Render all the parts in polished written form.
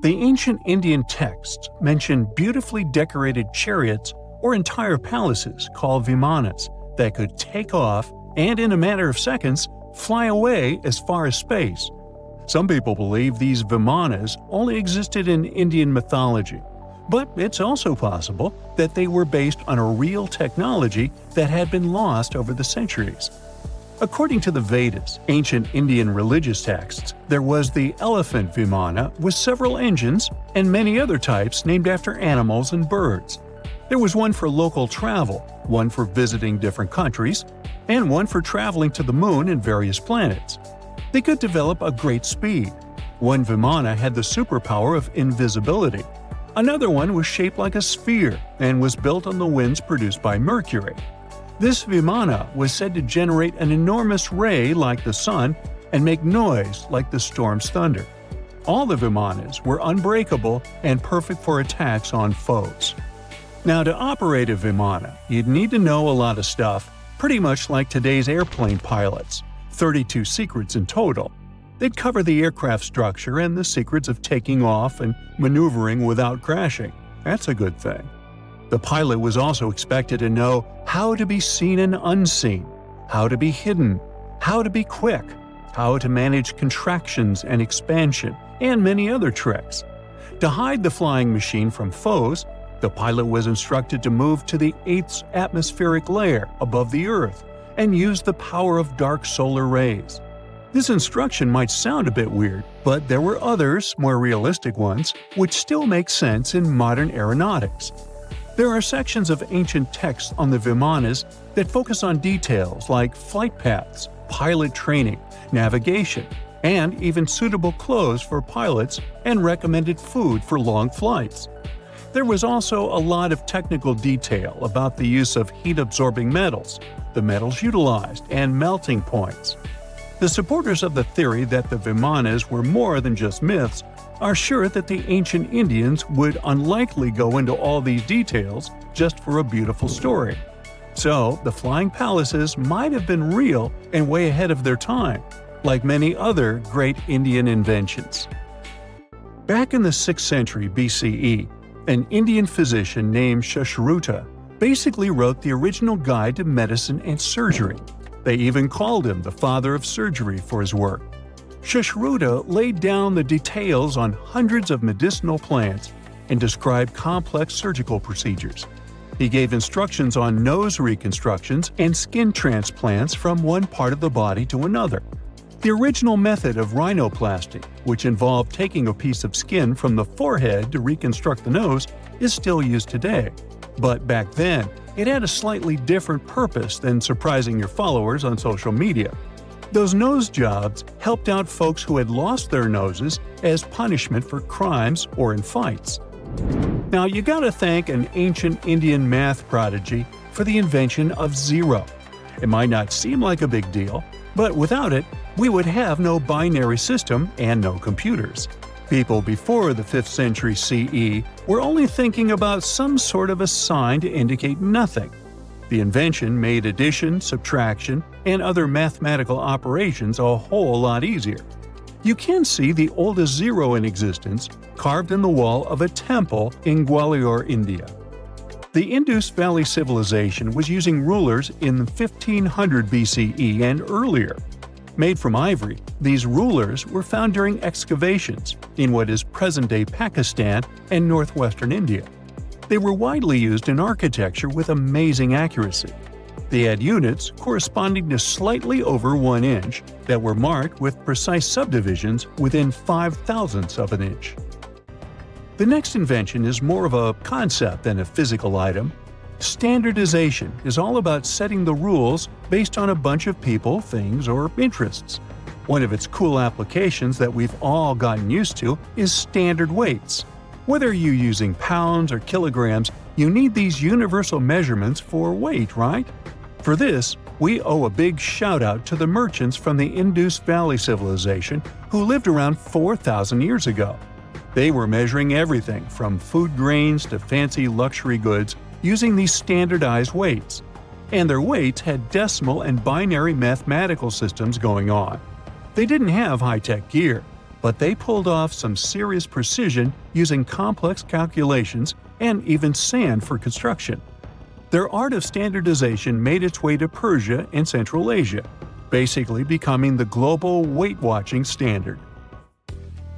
The ancient Indian texts mention beautifully decorated chariots or entire palaces called vimanas that could take off and, in a matter of seconds, fly away as far as space. Some people believe these vimanas only existed in Indian mythology, but it's also possible that they were based on a real technology that had been lost over the centuries. According to the Vedas, ancient Indian religious texts, there was the elephant vimana with several engines and many other types named after animals and birds. There was one for local travel, one for visiting different countries, and one for traveling to the moon and various planets. They could develop a great speed. One vimana had the superpower of invisibility. Another one was shaped like a sphere and was built on the winds produced by Mercury. This vimana was said to generate an enormous ray like the sun and make noise like the storm's thunder. All the vimanas were unbreakable and perfect for attacks on foes. Now, to operate a vimana, you'd need to know a lot of stuff, pretty much like today's airplane pilots, 32 secrets in total. They'd cover the aircraft structure and the secrets of taking off and maneuvering without crashing. That's a good thing. The pilot was also expected to know how to be seen and unseen, how to be hidden, how to be quick, how to manage contractions and expansion, and many other tricks. To hide the flying machine from foes, the pilot was instructed to move to the 8th atmospheric layer above the Earth and use the power of dark solar rays. This instruction might sound a bit weird, but there were others, more realistic ones, which still make sense in modern aeronautics. There are sections of ancient texts on the vimanas that focus on details like flight paths, pilot training, navigation, and even suitable clothes for pilots and recommended food for long flights. There was also a lot of technical detail about the use of heat-absorbing metals, the metals utilized, and melting points. The supporters of the theory that the vimanas were more than just myths are sure that the ancient Indians would unlikely go into all these details just for a beautiful story. So, the flying palaces might have been real and way ahead of their time, like many other great Indian inventions. Back in the 6th century BCE, an Indian physician named Sushruta basically wrote the original guide to medicine and surgery. They even called him the father of surgery for his work. Sushruta laid down the details on hundreds of medicinal plants and described complex surgical procedures. He gave instructions on nose reconstructions and skin transplants from one part of the body to another. The original method of rhinoplasty, which involved taking a piece of skin from the forehead to reconstruct the nose, is still used today. But back then, it had a slightly different purpose than surprising your followers on social media. Those nose jobs helped out folks who had lost their noses as punishment for crimes or in fights. Now, you gotta thank an ancient Indian math prodigy for the invention of zero. It might not seem like a big deal, but without it, we would have no binary system and no computers. People before the 5th century CE were only thinking about some sort of a sign to indicate nothing. The invention made addition, subtraction, and other mathematical operations a whole lot easier. You can see the oldest zero in existence carved in the wall of a temple in Gwalior, India. The Indus Valley Civilization was using rulers in 1500 BCE and earlier. Made from ivory, these rulers were found during excavations in what is present-day Pakistan and northwestern India. They were widely used in architecture with amazing accuracy. They had units corresponding to slightly over 1 inch that were marked with precise subdivisions within 5/1000ths of an inch. The next invention is more of a concept than a physical item. Standardization is all about setting the rules based on a bunch of people, things, or interests. One of its cool applications that we've all gotten used to is standard weights. Whether you're using pounds or kilograms, you need these universal measurements for weight, right? For this, we owe a big shout-out to the merchants from the Indus Valley Civilization who lived around 4,000 years ago. They were measuring everything from food grains to fancy luxury goods using these standardized weights. And their weights had decimal and binary mathematical systems going on. They didn't have high-tech gear. but they pulled off some serious precision using complex calculations and even sand for construction. Their art of standardization made its way to Persia and Central Asia, basically becoming the global weight-watching standard.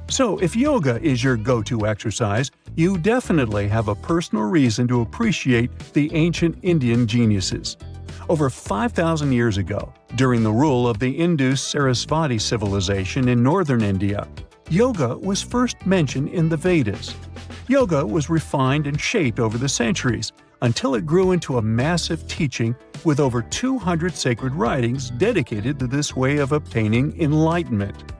So if yoga is your go-to exercise, you definitely have a personal reason to appreciate the ancient Indian geniuses. Over 5,000 years ago, during the rule of the Indus Sarasvati civilization in northern India, yoga was first mentioned in the Vedas. Yoga was refined and shaped over the centuries until it grew into a massive teaching with over 200 sacred writings dedicated to this way of obtaining enlightenment.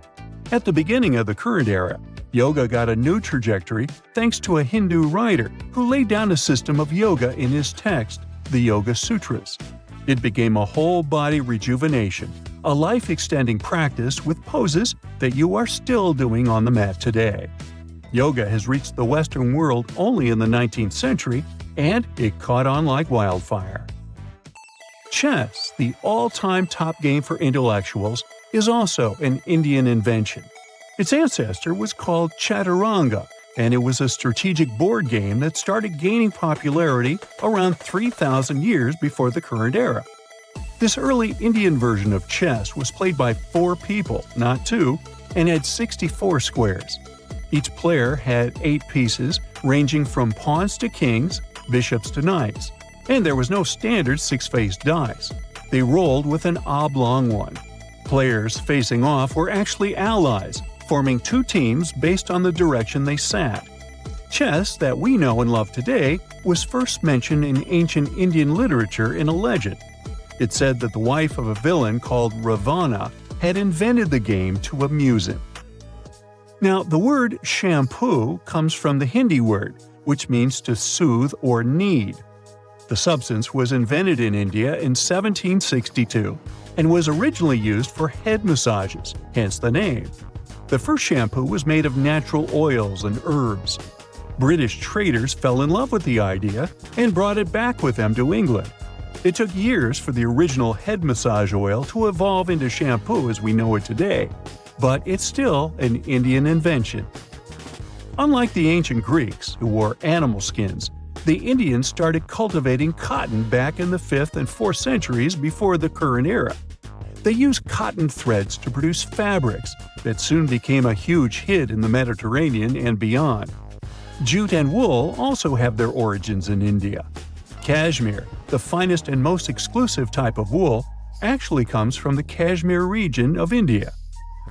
At the beginning of the current era, yoga got a new trajectory thanks to a Hindu writer who laid down a system of yoga in his text, the Yoga Sutras. It became a whole-body rejuvenation, a life-extending practice with poses that you are still doing on the mat today. Yoga has reached the Western world only in the 19th century, and it caught on like wildfire. Chess, the all-time top game for intellectuals, is also an Indian invention. Its ancestor was called Chaturanga, and it was a strategic board game that started gaining popularity around 3,000 years before the current era. This early Indian version of chess was played by 4 people, not 2, and had 64 squares. Each player had 8 pieces, ranging from pawns to kings, bishops to knights, and there was no standard 6-faced dice. They rolled with an oblong one. Players facing off were actually allies, forming 2 teams based on the direction they sat. Chess, that we know and love today, was first mentioned in ancient Indian literature in a legend. It said that the wife of a villain called Ravana had invented the game to amuse him. Now, the word shampoo comes from the Hindi word, which means to soothe or knead. The substance was invented in India in 1762 and was originally used for head massages, hence the name. The first shampoo was made of natural oils and herbs. British traders fell in love with the idea and brought it back with them to England. It took years for the original head massage oil to evolve into shampoo as we know it today, but it's still an Indian invention. Unlike the ancient Greeks, who wore animal skins, the Indians started cultivating cotton back in the 5th and 4th centuries before the current era. They used cotton threads to produce fabrics that soon became a huge hit in the Mediterranean and beyond. Jute and wool also have their origins in India. Cashmere, the finest and most exclusive type of wool, actually comes from the Kashmir region of India.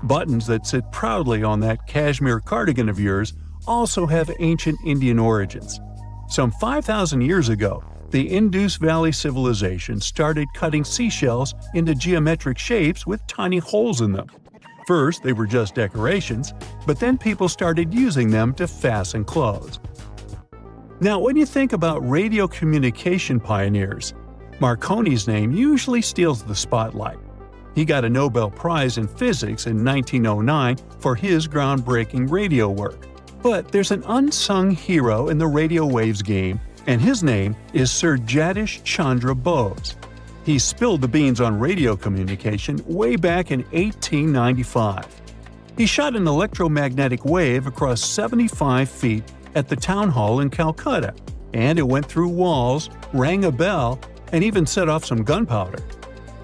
Buttons that sit proudly on that cashmere cardigan of yours also have ancient Indian origins. Some 5,000 years ago, the Indus Valley civilization started cutting seashells into geometric shapes with tiny holes in them. First, they were just decorations, but then people started using them to fasten clothes. Now, when you think about radio communication pioneers, Marconi's name usually steals the spotlight. He got a Nobel Prize in Physics in 1909 for his groundbreaking radio work. But there's an unsung hero in the radio waves game, and his name is Sir Jagdish Chandra Bose. He spilled the beans on radio communication way back in 1895. He shot an electromagnetic wave across 75 feet at the town hall in Calcutta, and it went through walls, rang a bell, and even set off some gunpowder.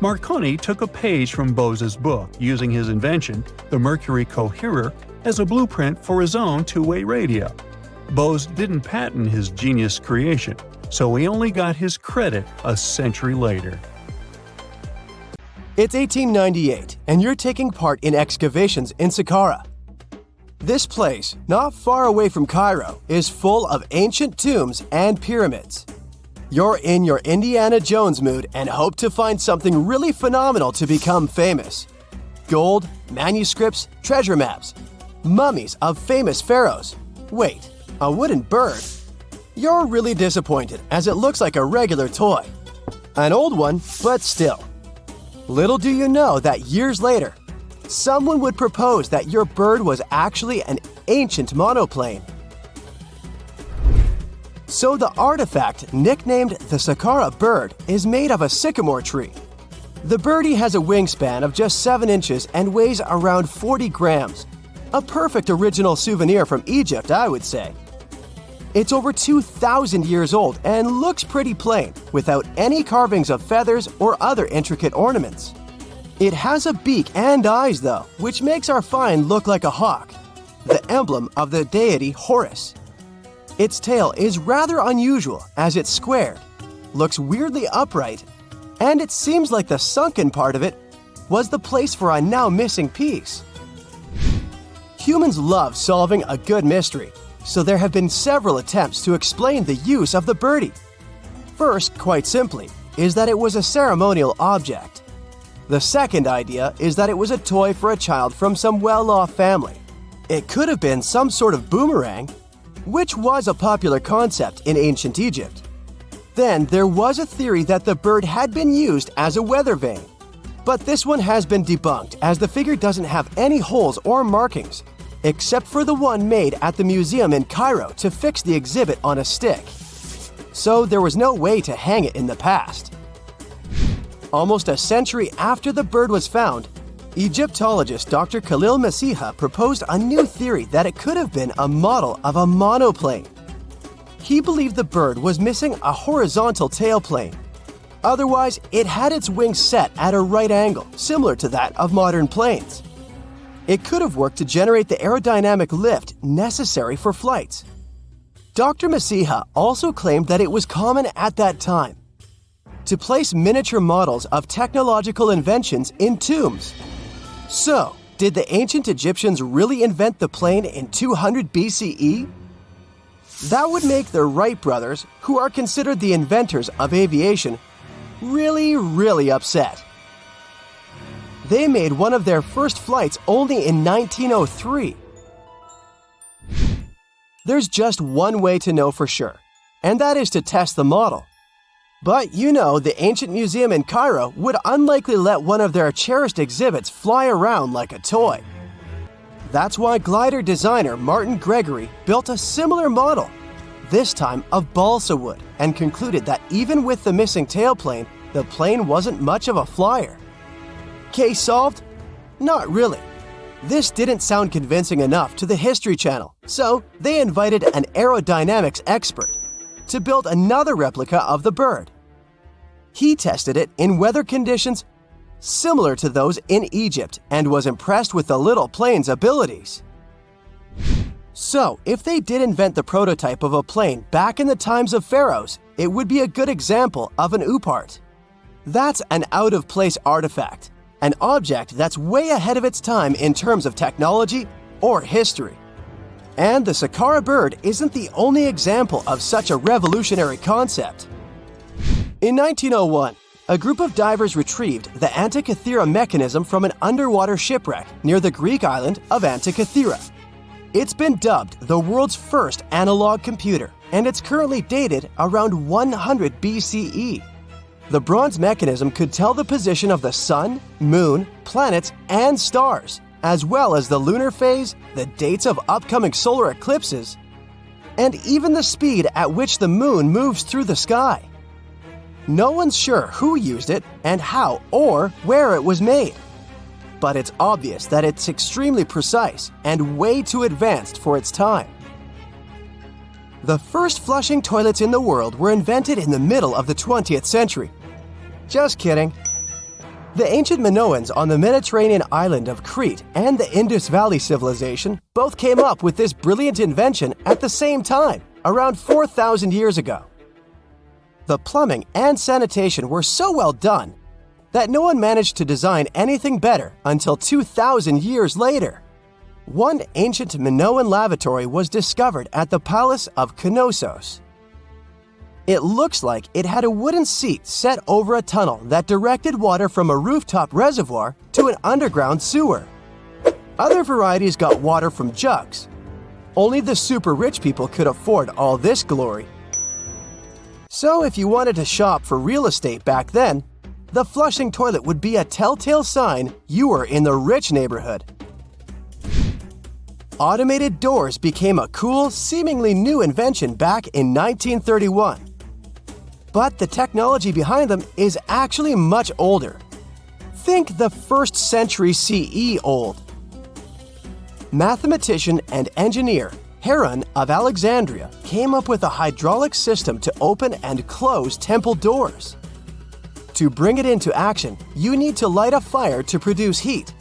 Marconi took a page from Bose's book, using his invention, the Mercury Coherer, as a blueprint for his own two-way radio. Bose didn't patent his genius creation, so he only got his credit a century later. It's 1898, and you're taking part in excavations in Saqqara. This place, not far away from Cairo, is full of ancient tombs and pyramids. You're in your Indiana Jones mood and hope to find something really phenomenal to become famous. Gold, manuscripts, treasure maps, mummies of famous pharaohs. Wait, a wooden bird? You're really disappointed as it looks like a regular toy. An old one, but still. Little do you know that years later, someone would propose that your bird was actually an ancient monoplane. So the artifact, nicknamed the Saqqara bird, is made of a sycamore tree. The birdie has a wingspan of just 7 inches and weighs around 40 grams. A perfect original souvenir from Egypt, I would say. It's over 2,000 years old and looks pretty plain, without any carvings of feathers or other intricate ornaments. It has a beak and eyes, though, which makes our find look like a hawk, the emblem of the deity Horus. Its tail is rather unusual as it's squared, looks weirdly upright, and it seems like the sunken part of it was the place for a now missing piece. Humans love solving a good mystery, so there have been several attempts to explain the use of the birdie. First, quite simply, is that it was a ceremonial object. The second idea is that it was a toy for a child from some well-off family. It could have been some sort of boomerang, which was a popular concept in ancient Egypt. Then there was a theory that the bird had been used as a weather vane, but this one has been debunked as the figure doesn't have any holes or markings, except for the one made at the museum in Cairo to fix the exhibit on a stick. So there was no way to hang it in the past. Almost a century after the bird was found, Egyptologist Dr. Khalil Masiha proposed a new theory that it could have been a model of a monoplane. He believed the bird was missing a horizontal tailplane. Otherwise, it had its wings set at a right angle, similar to that of modern planes. It could have worked to generate the aerodynamic lift necessary for flights. Dr. Masiha also claimed that it was common at that time to place miniature models of technological inventions in tombs. So, did the ancient Egyptians really invent the plane in 200 BCE? That would make the Wright brothers, who are considered the inventors of aviation, really upset. They made one of their first flights only in 1903. There's just one way to know for sure, and that is to test the model. But you know, the ancient museum in Cairo would unlikely let one of their cherished exhibits fly around like a toy. That's why glider designer Martin Gregory built a similar model, this time of balsa wood, and concluded that even with the missing tailplane, the plane wasn't much of a flyer. Case solved? Not really. This didn't sound convincing enough to the History Channel, so they invited an aerodynamics expert to build another replica of the bird. He tested it in weather conditions similar to those in Egypt and was impressed with the little plane's abilities. So, if they did invent the prototype of a plane back in the times of pharaohs, it would be a good example of an oopart. That's an out-of-place artifact, an object that's way ahead of its time in terms of technology or history. And the Saqqara bird isn't the only example of such a revolutionary concept. In 1901, a group of divers retrieved the Antikythera mechanism from an underwater shipwreck near the Greek island of Antikythera. It's been dubbed the world's first analog computer, and it's currently dated around 100 BCE. The bronze mechanism could tell the position of the sun, moon, planets, and stars, as well as the lunar phase, the dates of upcoming solar eclipses, and even the speed at which the moon moves through the sky. No one's sure who used it and how or where it was made, but it's obvious that it's extremely precise and way too advanced for its time. The first flushing toilets in the world were invented in the middle of the 20th century. Just kidding. The ancient Minoans on the Mediterranean island of Crete and the Indus Valley civilization both came up with this brilliant invention at the same time, around 4,000 years ago. The plumbing and sanitation were so well done that no one managed to design anything better until 2,000 years later. One ancient Minoan lavatory was discovered at the Palace of Knossos. It looks like it had a wooden seat set over a tunnel that directed water from a rooftop reservoir to an underground sewer. Other varieties got water from jugs. Only the super rich people could afford all this glory. So if you wanted to shop for real estate back then, the flushing toilet would be a telltale sign you were in the rich neighborhood. Automated doors became a cool, seemingly new invention back in 1931. But the technology behind them is actually much older. Think the 1st century CE old. mathematician and engineer Heron of Alexandria came up with a hydraulic system to open and close temple doors. To bring it into action, you need to light a fire to produce heat.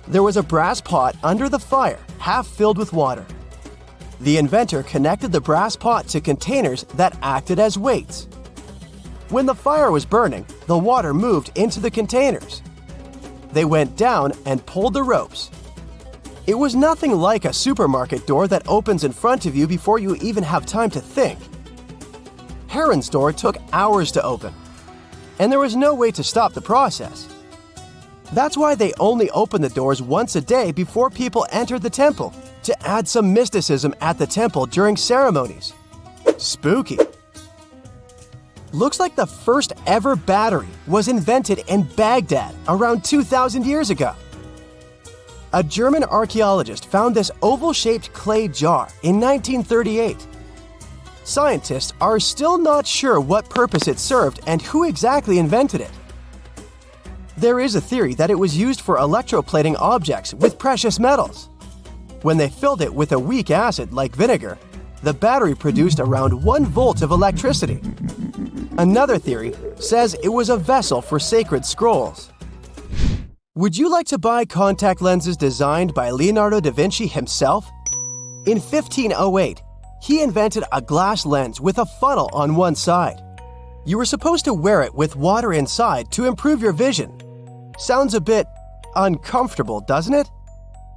There was a brass pot under the fire, half filled with water. The inventor connected the brass pot to containers that acted as weights. When the fire was burning, the water moved into the containers. They went down and pulled the ropes. It was nothing like a supermarket door that opens in front of you before you even have time to think. Heron's door took hours to open, and there was no way to stop the process. That's why they only opened the doors once a day before people entered the temple, to add some mysticism at the temple during ceremonies. Spooky. Looks like the first ever battery was invented in Baghdad around 2,000 years ago. A German archaeologist found this oval-shaped clay jar in 1938. Scientists are still not sure what purpose it served and who exactly invented it. There is a theory that it was used for electroplating objects with precious metals. When they filled it with a weak acid like vinegar, the battery produced around 1 volt of electricity. Another theory says it was a vessel for sacred scrolls. Would you like to buy contact lenses designed by Leonardo da Vinci himself? In 1508, he invented a glass lens with a funnel on one side. You were supposed to wear it with water inside to improve your vision. Sounds a bit uncomfortable, doesn't it?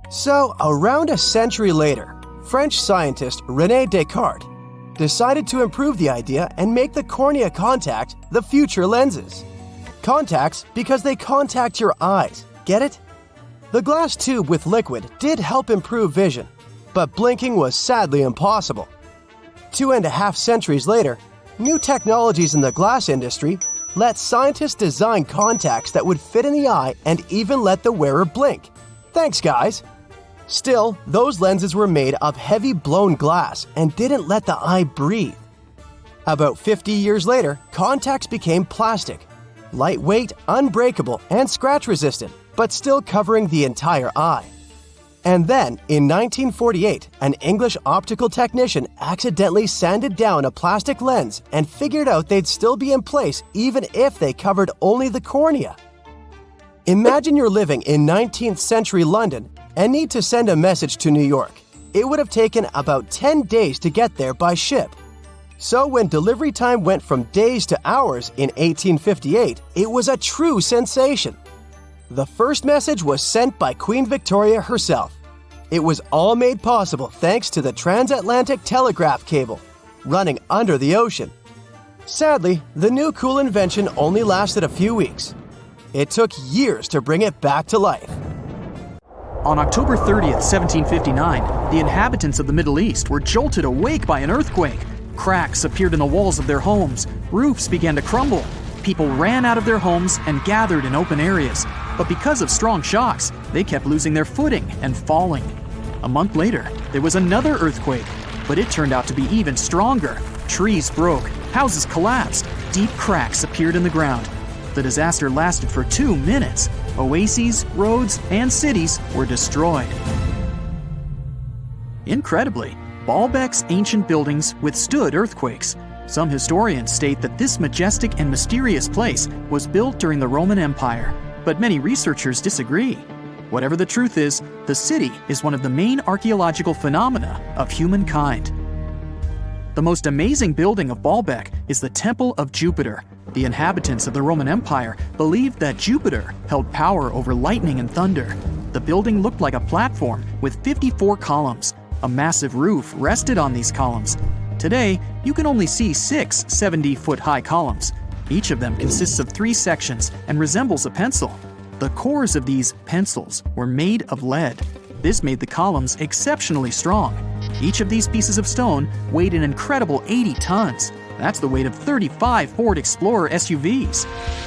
So, around a century later, French scientist René Descartes decided to improve the idea and make the cornea contact the future lenses. Contacts because they contact your eyes, get it? The glass tube with liquid did help improve vision, but blinking was sadly impossible. 2.5 centuries later, new technologies in the glass industry let scientists design contacts that would fit in the eye and even let the wearer blink. Thanks, guys! Still, those lenses were made of heavy blown glass and didn't let the eye breathe. About 50 years later, contacts became plastic, lightweight, unbreakable, and scratch-resistant, but still covering the entire eye. And then, in 1948, an English optical technician accidentally sanded down a plastic lens and figured out they'd still be in place even if they covered only the cornea. Imagine you're living in 19th century London and need to send a message to New York. It would have taken about 10 days to get there by ship. So when delivery time went from days to hours in 1858, it was a true sensation. The first message was sent by Queen Victoria herself. It was all made possible thanks to the transatlantic telegraph cable, running under the ocean. Sadly, the new cool invention only lasted a few weeks. It took years to bring it back to life. On October 30th, 1759, the inhabitants of the Middle East were jolted awake by an earthquake. Cracks appeared in the walls of their homes, roofs began to crumble. People ran out of their homes and gathered in open areas. But because of strong shocks, they kept losing their footing and falling. A month later, there was another earthquake, but it turned out to be even stronger. Trees broke, houses collapsed, deep cracks appeared in the ground. The disaster lasted for 2 minutes. Oases, roads, and cities were destroyed. Incredibly, Baalbek's ancient buildings withstood earthquakes. Some historians state that this majestic and mysterious place was built during the Roman Empire, but many researchers disagree. Whatever the truth is, the city is one of the main archaeological phenomena of humankind. The most amazing building of Baalbek is the Temple of Jupiter. The inhabitants of the Roman Empire believed that Jupiter held power over lightning and thunder. The building looked like a platform with 54 columns. A massive roof rested on these columns. Today, you can only see 6 70-foot-high columns. Each of them consists of 3 sections and resembles a pencil. The cores of these pencils were made of lead. This made the columns exceptionally strong. Each of these pieces of stone weighed an incredible 80 tons. That's the weight of 35 Ford Explorer SUVs.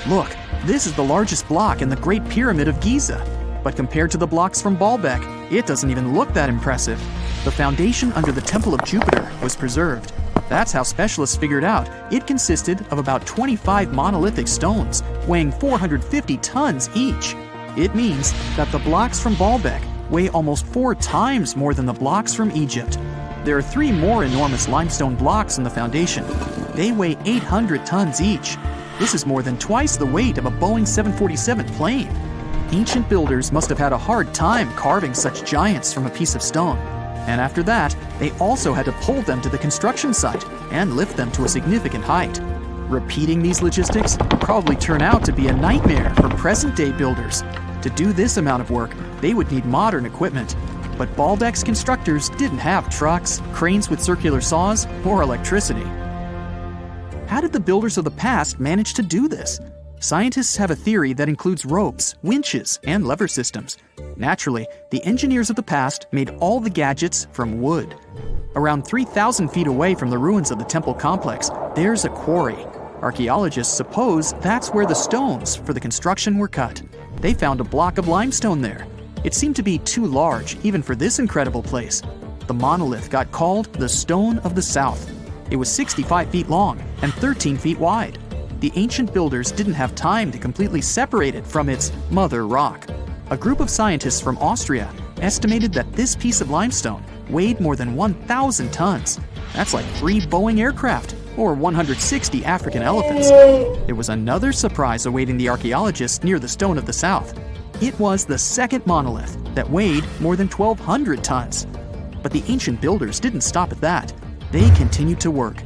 Look, this is the largest block in the Great Pyramid of Giza. But compared to the blocks from Baalbek, it doesn't even look that impressive. The foundation under the Temple of Jupiter was preserved. That's how specialists figured out it consisted of about 25 monolithic stones, weighing 450 tons each. It means that the blocks from Baalbek weigh almost 4 times more than the blocks from Egypt. There are 3 more enormous limestone blocks in the foundation. They weigh 800 tons each. This is more than twice the weight of a Boeing 747 plane. Ancient builders must have had a hard time carving such giants from a piece of stone. And after that, they also had to pull them to the construction site and lift them to a significant height. Repeating these logistics would probably turn out to be a nightmare for present-day builders. To do this amount of work, they would need modern equipment. But Baalbek's constructors didn't have trucks, cranes with circular saws, or electricity. How did the builders of the past manage to do this? Scientists have a theory that includes ropes, winches, and lever systems. Naturally, the engineers of the past made all the gadgets from wood. Around 3,000 feet away from the ruins of the temple complex, there's a quarry. Archaeologists suppose that's where the stones for the construction were cut. They found a block of limestone there. It seemed to be too large, even for this incredible place. The monolith got called the Stone of the South. It was 65 feet long and 13 feet wide. The ancient builders didn't have time to completely separate it from its mother rock. A group of scientists from Austria estimated that this piece of limestone weighed more than 1,000 tons. That's like 3 Boeing aircraft or 160 African elephants. There was another surprise awaiting the archaeologists near the Stone of the South. It was the second monolith that weighed more than 1,200 tons. But the ancient builders didn't stop at that. They continued to work.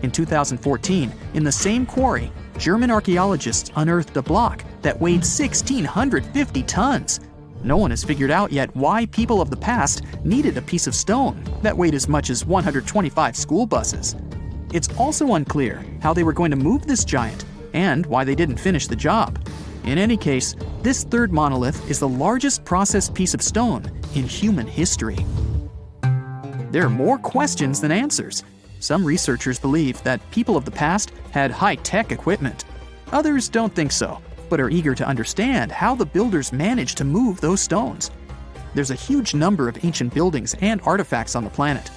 In 2014, in the same quarry, German archaeologists unearthed a block that weighed 1,650 tons. No one has figured out yet why people of the past needed a piece of stone that weighed as much as 125 school buses. It's also unclear how they were going to move this giant and why they didn't finish the job. In any case, this third monolith is the largest processed piece of stone in human history. There are more questions than answers. Some researchers believe that people of the past had high-tech equipment. Others don't think so, but are eager to understand how the builders managed to move those stones. There's a huge number of ancient buildings and artifacts on the planet.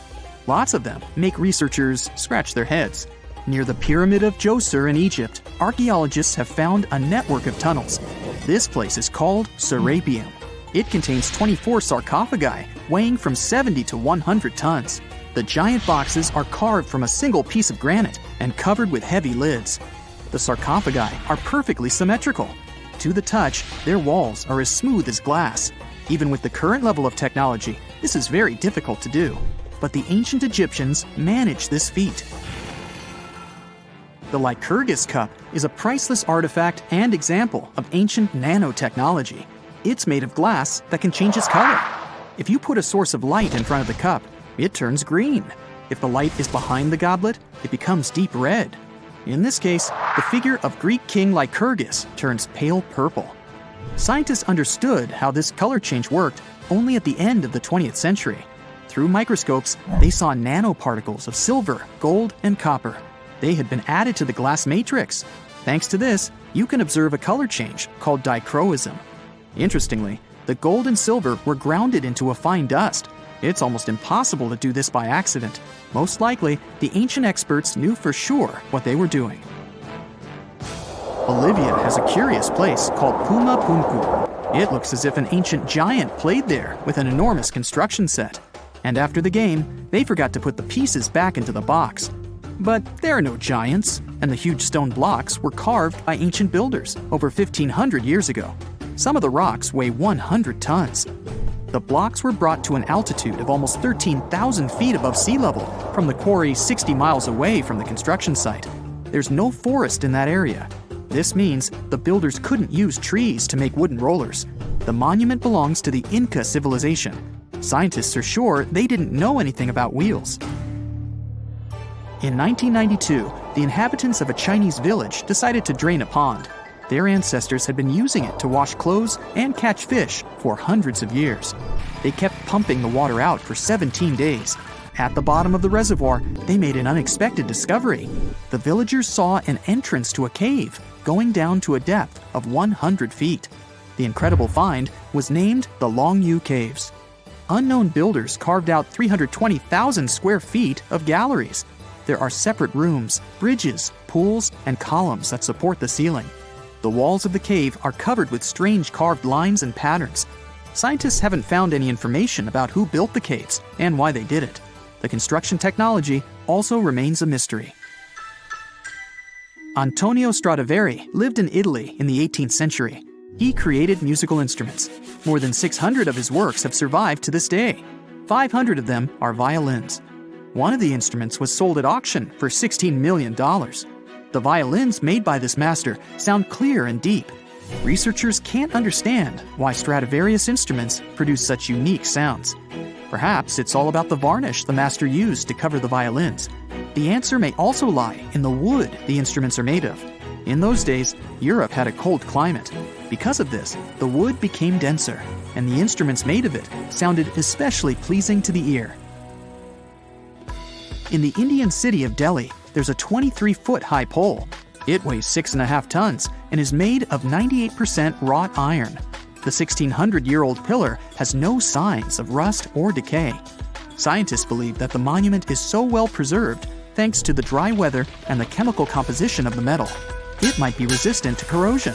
Lots of them make researchers scratch their heads. Near the Pyramid of Djoser in Egypt, archaeologists have found a network of tunnels. This place is called Serapeum. It contains 24 sarcophagi weighing from 70 to 100 tons. The giant boxes are carved from a single piece of granite and covered with heavy lids. The sarcophagi are perfectly symmetrical. To the touch, their walls are as smooth as glass. Even with the current level of technology, this is very difficult to do. But the ancient Egyptians managed this feat. The Lycurgus cup is a priceless artifact and example of ancient nanotechnology. It's made of glass that can change its color. If you put a source of light in front of the cup, it turns green. If the light is behind the goblet, it becomes deep red. In this case, the figure of Greek king Lycurgus turns pale purple. Scientists understood how this color change worked only at the end of the 20th century. Through microscopes, they saw nanoparticles of silver, gold, and copper. They had been added to the glass matrix. Thanks to this, you can observe a color change called dichroism. Interestingly, the gold and silver were grounded into a fine dust. It's almost impossible to do this by accident. Most likely, the ancient experts knew for sure what they were doing. Bolivia has a curious place called Puma Punku. It looks as if an ancient giant played there with an enormous construction set. And after the game, they forgot to put the pieces back into the box. But there are no giants, and the huge stone blocks were carved by ancient builders over 1,500 years ago. Some of the rocks weigh 100 tons. The blocks were brought to an altitude of almost 13,000 feet above sea level from the quarry 60 miles away from the construction site. There's no forest in that area. This means the builders couldn't use trees to make wooden rollers. The monument belongs to the Inca civilization. Scientists are sure they didn't know anything about wheels. In 1992, the inhabitants of a Chinese village decided to drain a pond. Their ancestors had been using it to wash clothes and catch fish for hundreds of years. They kept pumping the water out for 17 days. At the bottom of the reservoir, they made an unexpected discovery. The villagers saw an entrance to a cave going down to a depth of 100 feet. The incredible find was named the Longyu Caves. Unknown builders carved out 320,000 square feet of galleries. There are separate rooms, bridges, pools, and columns that support the ceiling. The walls of the cave are covered with strange carved lines and patterns. Scientists haven't found any information about who built the caves and why they did it. The construction technology also remains a mystery. Antonio Stradivari lived in Italy in the 18th century. He created musical instruments. More than 600 of his works have survived to this day. 500 of them are violins. One of the instruments was sold at auction for $16 million. The violins made by this master sound clear and deep. Researchers can't understand why Stradivarius instruments produce such unique sounds. Perhaps it's all about the varnish the master used to cover the violins. The answer may also lie in the wood the instruments are made of. In those days, Europe had a cold climate. Because of this, the wood became denser, and the instruments made of it sounded especially pleasing to the ear. In the Indian city of Delhi, there's a 23-foot-high pole. It weighs 6.5 tons and is made of 98% wrought iron. The 1,600-year-old pillar has no signs of rust or decay. Scientists believe that the monument is so well preserved thanks to the dry weather and the chemical composition of the metal. It might be resistant to corrosion.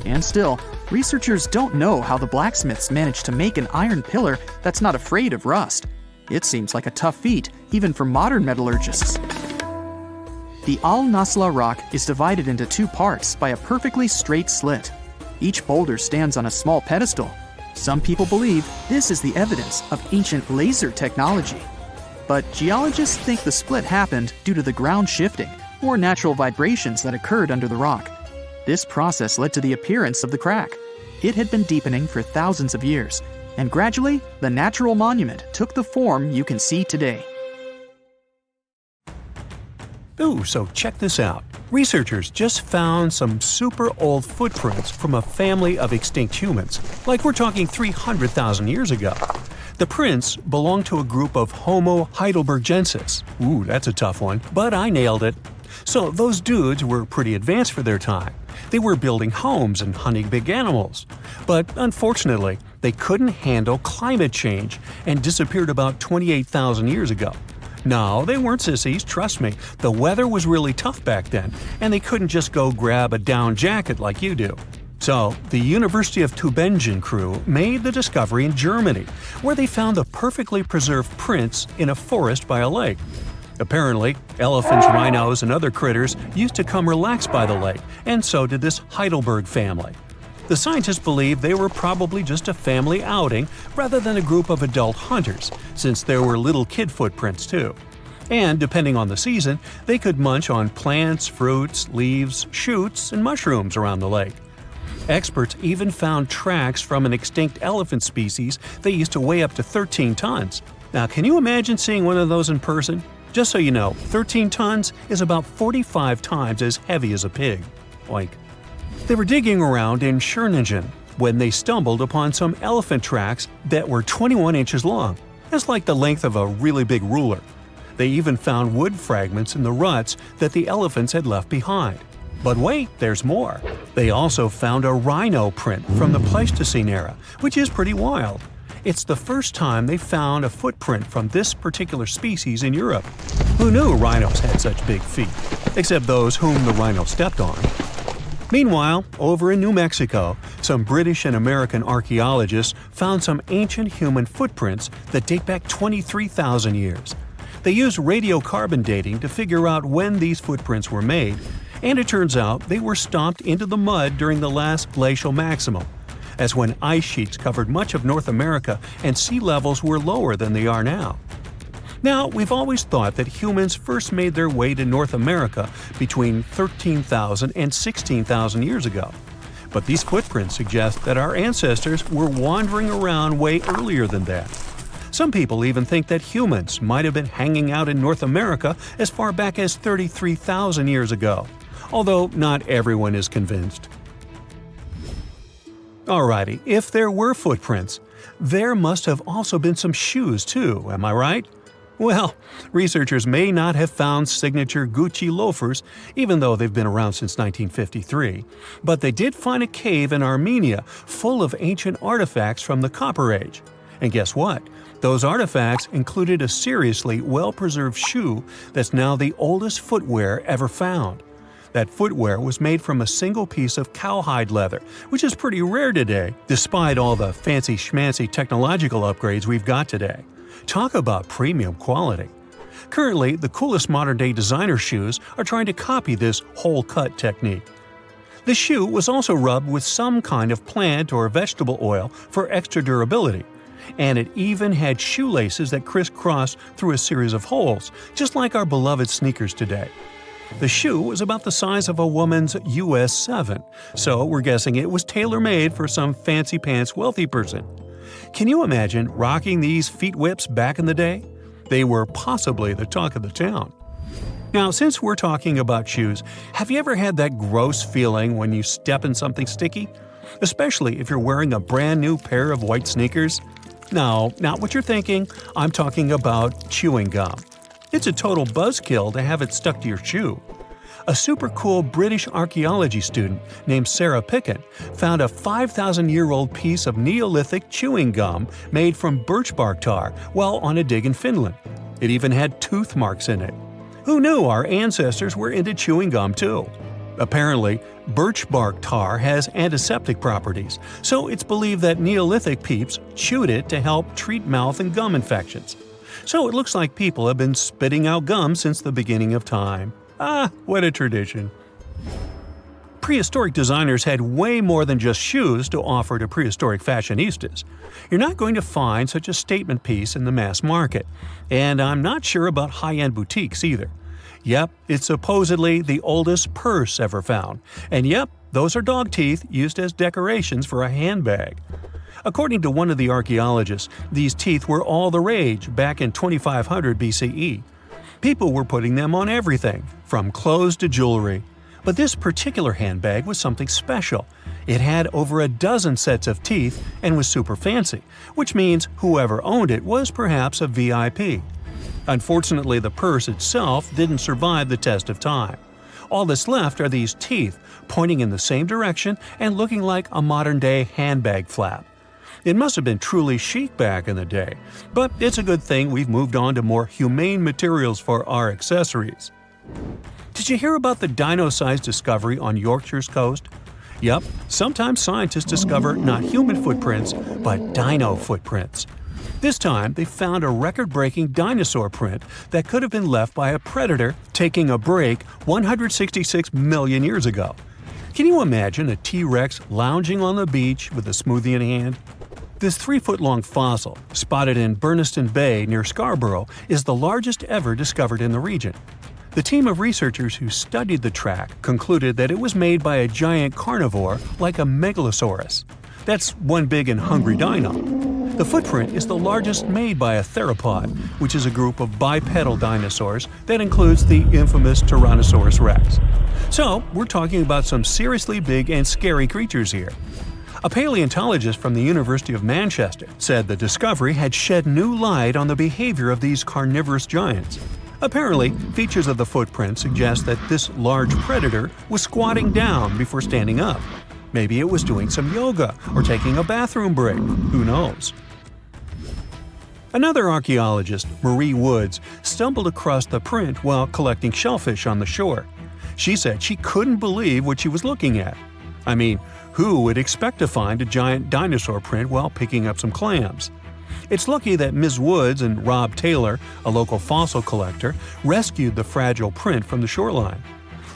And still, researchers don't know how the blacksmiths managed to make an iron pillar that's not afraid of rust. It seems like a tough feat, even for modern metallurgists. The Al-Nasla rock is divided into two parts by a perfectly straight slit. Each boulder stands on a small pedestal. Some people believe this is the evidence of ancient laser technology. But geologists think the split happened due to the ground shifting or natural vibrations that occurred under the rock. This process led to the appearance of the crack. It had been deepening for thousands of years, and gradually, the natural monument took the form you can see today. Ooh, so check this out. Researchers just found some super old footprints from a family of extinct humans, like we're talking 300,000 years ago. The prints belong to a group of Homo heidelbergensis. Ooh, that's a tough one, but I nailed it. So those dudes were pretty advanced for their time. They were building homes and hunting big animals. But unfortunately, they couldn't handle climate change and disappeared about 28,000 years ago. No, they weren't sissies, trust me. The weather was really tough back then, and they couldn't just go grab a down jacket like you do. So, the University of Tübingen crew made the discovery in Germany, where they found the perfectly preserved prints in a forest by a lake. Apparently, elephants, rhinos, and other critters used to come relax by the lake, and so did this Heidelberg family. The scientists believe they were probably just a family outing rather than a group of adult hunters, since there were little kid footprints too. And depending on the season, they could munch on plants, fruits, leaves, shoots, and mushrooms around the lake. Experts even found tracks from an extinct elephant species that used to weigh up to 13 tons. Now, can you imagine seeing one of those in person? Just so you know, 13 tons is about 45 times as heavy as a pig. Oink. They were digging around in Schöningen when they stumbled upon some elephant tracks that were 21 inches long. That's like the length of a really big ruler. They even found wood fragments in the ruts that the elephants had left behind. But wait, there's more. They also found a rhino print from the Pleistocene era, which is pretty wild. It's the first time they found a footprint from this particular species in Europe. Who knew rhinos had such big feet? Except those whom the rhino stepped on. Meanwhile, over in New Mexico, some British and American archaeologists found some ancient human footprints that date back 23,000 years. They used radiocarbon dating to figure out when these footprints were made, and it turns out they were stomped into the mud during the last glacial maximum. That's when ice sheets covered much of North America and sea levels were lower than they are now. Now, we've always thought that humans first made their way to North America between 13,000 and 16,000 years ago. But these footprints suggest that our ancestors were wandering around way earlier than that. Some people even think that humans might have been hanging out in North America as far back as 33,000 years ago, although not everyone is convinced. Alrighty, if there were footprints, there must have also been some shoes too, am I right? Well, researchers may not have found signature Gucci loafers, even though they've been around since 1953, but they did find a cave in Armenia full of ancient artifacts from the Copper Age. And guess what? Those artifacts included a seriously well-preserved shoe that's now the oldest footwear ever found. That footwear was made from a single piece of cowhide leather, which is pretty rare today, despite all the fancy schmancy technological upgrades we've got today. Talk about premium quality. Currently, the coolest modern-day designer shoes are trying to copy this hole-cut technique. The shoe was also rubbed with some kind of plant or vegetable oil for extra durability, and it even had shoelaces that crisscrossed through a series of holes, just like our beloved sneakers today. The shoe was about the size of a woman's US 7, so we're guessing it was tailor-made for some fancy-pants wealthy person. Can you imagine rocking these feet whips back in the day? They were possibly the talk of the town. Now, since we're talking about shoes, have you ever had that gross feeling when you step in something sticky? Especially if you're wearing a brand new pair of white sneakers? No, not what you're thinking. I'm talking about chewing gum. It's a total buzzkill to have it stuck to your shoe. A super cool British archaeology student named Serapeum found a 5,000-year-old piece of Neolithic chewing gum made from birch bark tar while on a dig in Finland. It even had tooth marks in it. Who knew our ancestors were into chewing gum too? Apparently, birch bark tar has antiseptic properties, so it's believed that Neolithic peeps chewed it to help treat mouth and gum infections. So it looks like people have been spitting out gum since the beginning of time. Ah, what a tradition. Prehistoric designers had way more than just shoes to offer to prehistoric fashionistas. You're not going to find such a statement piece in the mass market, and I'm not sure about high-end boutiques either. Yep, it's supposedly the oldest purse ever found, and yep, those are dog teeth used as decorations for a handbag. According to one of the archaeologists, these teeth were all the rage back in 2500 BCE. People were putting them on everything, from clothes to jewelry. But this particular handbag was something special. It had over a dozen sets of teeth and was super fancy, which means whoever owned it was perhaps a VIP. Unfortunately, the purse itself didn't survive the test of time. All that's left are these teeth, pointing in the same direction and looking like a modern-day handbag flap. It must have been truly chic back in the day, but it's a good thing we've moved on to more humane materials for our accessories. Did you hear about the dino-sized discovery on Yorkshire's coast? Yep, sometimes scientists discover not human footprints, but dino footprints. This time, they found a record-breaking dinosaur print that could have been left by a predator taking a break 166 million years ago. Can you imagine a T-Rex lounging on the beach with a smoothie in hand? This 3-foot-long fossil, spotted in Burniston Bay near Scarborough, is the largest ever discovered in the region. The team of researchers who studied the track concluded that it was made by a giant carnivore like a megalosaurus. That's one big and hungry dino. The footprint is the largest made by a theropod, which is a group of bipedal dinosaurs that includes the infamous Tyrannosaurus rex. So, we're talking about some seriously big and scary creatures here. A paleontologist from the University of Manchester said the discovery had shed new light on the behavior of these carnivorous giants. Apparently, features of the footprint suggest that this large predator was squatting down before standing up. Maybe it was doing some yoga or taking a bathroom break. Who knows? Another archaeologist, Marie Woods, stumbled across the print while collecting shellfish on the shore. She said she couldn't believe what she was looking at. I mean, who would expect to find a giant dinosaur print while picking up some clams? It's lucky that Ms. Woods and Rob Taylor, a local fossil collector, rescued the fragile print from the shoreline.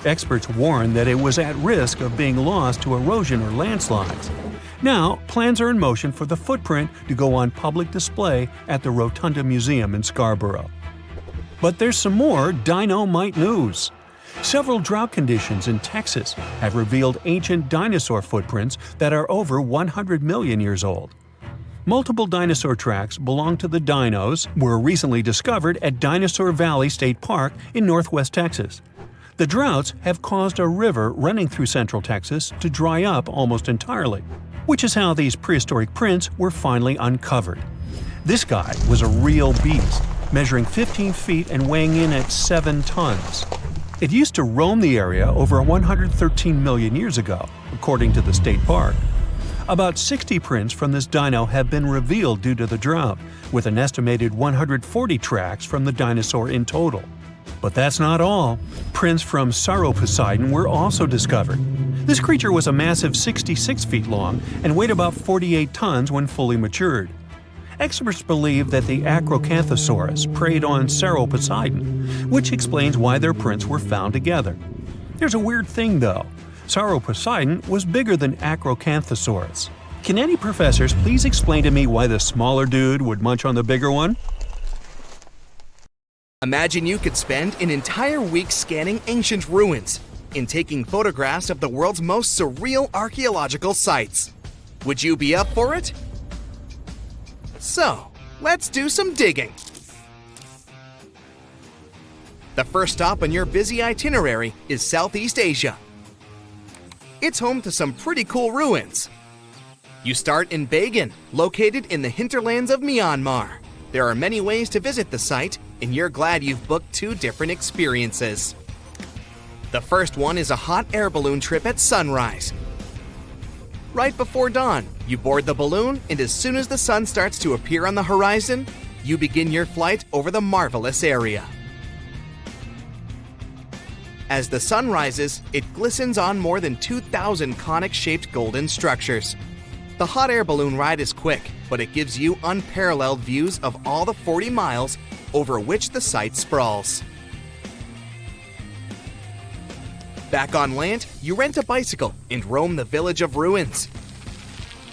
Experts warned that it was at risk of being lost to erosion or landslides. Now, plans are in motion for the footprint to go on public display at the Rotunda Museum in Scarborough. But there's some more dino-mite news. Several drought conditions in Texas have revealed ancient dinosaur footprints that are over 100 million years old. Multiple dinosaur tracks belong to the dinos were recently discovered at Dinosaur Valley State Park in northwest Texas. The droughts have caused a river running through central Texas to dry up almost entirely, which is how these prehistoric prints were finally uncovered. This guy was a real beast, measuring 15 feet and weighing in at 7 tons. It used to roam the area over 113 million years ago, according to the state park. About 60 prints from this dino have been revealed due to the drought, with an estimated 140 tracks from the dinosaur in total. But that's not all. Prints from Serapeum were also discovered. This creature was a massive 66 feet long and weighed about 48 tons when fully matured. Experts believe that the Acrocanthosaurus preyed on Serapeum, which explains why their prints were found together. There's a weird thing though. Serapeum was bigger than Acrocanthosaurus. Can any professors please explain to me why the smaller dude would munch on the bigger one? Imagine you could spend an entire week scanning ancient ruins and taking photographs of the world's most surreal archaeological sites. Would you be up for it? So, let's do some digging. The first stop on your busy itinerary is Southeast Asia. It's home to some pretty cool ruins. You start in Bagan, located in the hinterlands of Myanmar. There are many ways to visit the site, and you're glad you've booked 2 different experiences. The first one is a hot air balloon trip at sunrise. Right before dawn, you board the balloon, and as soon as the sun starts to appear on the horizon, you begin your flight over the marvelous area. As the sun rises, it glistens on more than 2,000 conic-shaped golden structures. The hot air balloon ride is quick, but it gives you unparalleled views of all the 40 miles over which the site sprawls. Back on land, you rent a bicycle and roam the village of ruins.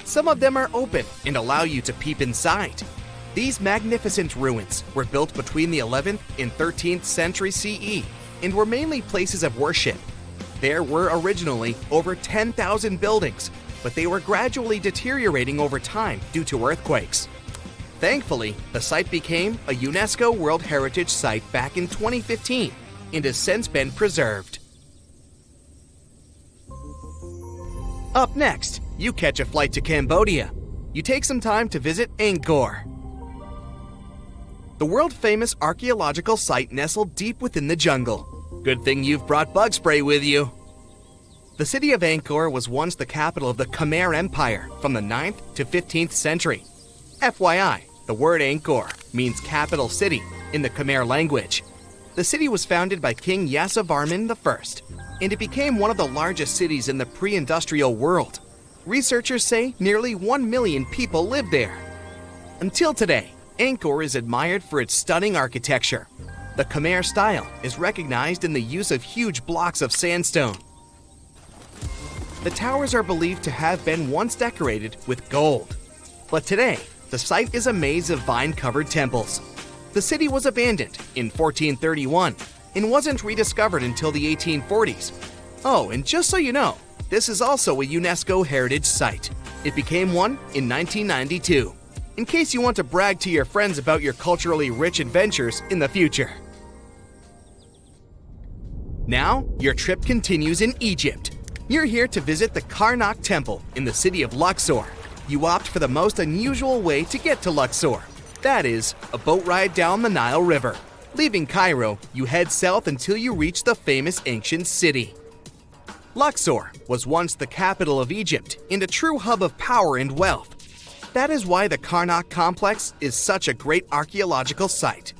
Some of them are open and allow you to peep inside. These magnificent ruins were built between the 11th and 13th century CE and were mainly places of worship. There were originally over 10,000 buildings, but they were gradually deteriorating over time due to earthquakes. Thankfully, the site became a UNESCO World Heritage Site back in 2015 and has since been preserved. Up next, you catch a flight to Cambodia. You take some time to visit Angkor, the world-famous archaeological site nestled deep within the jungle. Good thing you've brought bug spray with you. The city of Angkor was once the capital of the Khmer Empire from the 9th to 15th century. FYI, the word Angkor means capital city in the Khmer language. The city was founded by King Yasovarman I, and it became one of the largest cities in the pre-industrial world. Researchers say nearly 1 million people live there. Until today, Angkor is admired for its stunning architecture. The Khmer style is recognized in the use of huge blocks of sandstone. The towers are believed to have been once decorated with gold. But today, the site is a maze of vine-covered temples. The city was abandoned in 1431 and wasn't rediscovered until the 1840s. Oh, and just so you know, this is also a UNESCO Heritage Site. It became one in 1992, in case you want to brag to your friends about your culturally rich adventures in the future. Now, your trip continues in Egypt. You're here to visit the Karnak Temple in the city of Luxor. You opt for the most unusual way to get to Luxor. That is, a boat ride down the Nile River. Leaving Cairo, you head south until you reach the famous ancient city. Luxor was once the capital of Egypt and a true hub of power and wealth. That is why the Karnak complex is such a great archaeological site.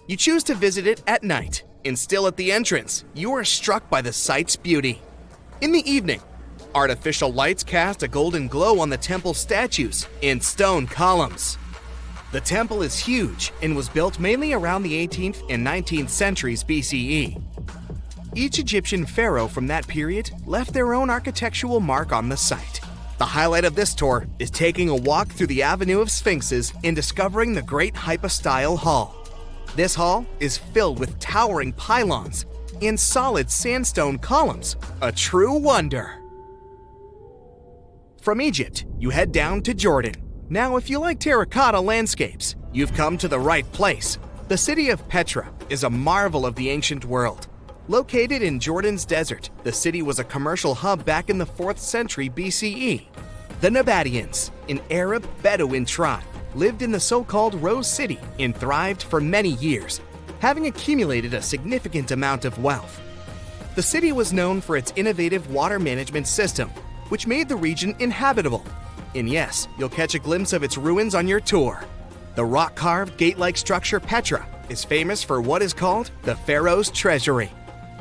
You choose to visit it at night, and still at the entrance, you are struck by the site's beauty. In the evening, artificial lights cast a golden glow on the temple statues and stone columns. The temple is huge and was built mainly around the 18th and 19th centuries BCE. Each Egyptian pharaoh from that period left their own architectural mark on the site. The highlight of this tour is taking a walk through the Avenue of Sphinxes and discovering the Great Hypostyle Hall. This hall is filled with towering pylons and solid sandstone columns, a true wonder. From Egypt, you head down to Jordan. Now, if you like terracotta landscapes, you've come to the right place. The city of Petra is a marvel of the ancient world. Located in Jordan's desert, the city was a commercial hub back in the 4th century BCE. The Nabateans, an Arab Bedouin tribe, lived in the so-called Rose City and thrived for many years, having accumulated a significant amount of wealth. The city was known for its innovative water management system, which made the region inhabitable. And yes, you'll catch a glimpse of its ruins on your tour. The rock-carved gate-like structure Petra is famous for what is called the Pharaoh's Treasury.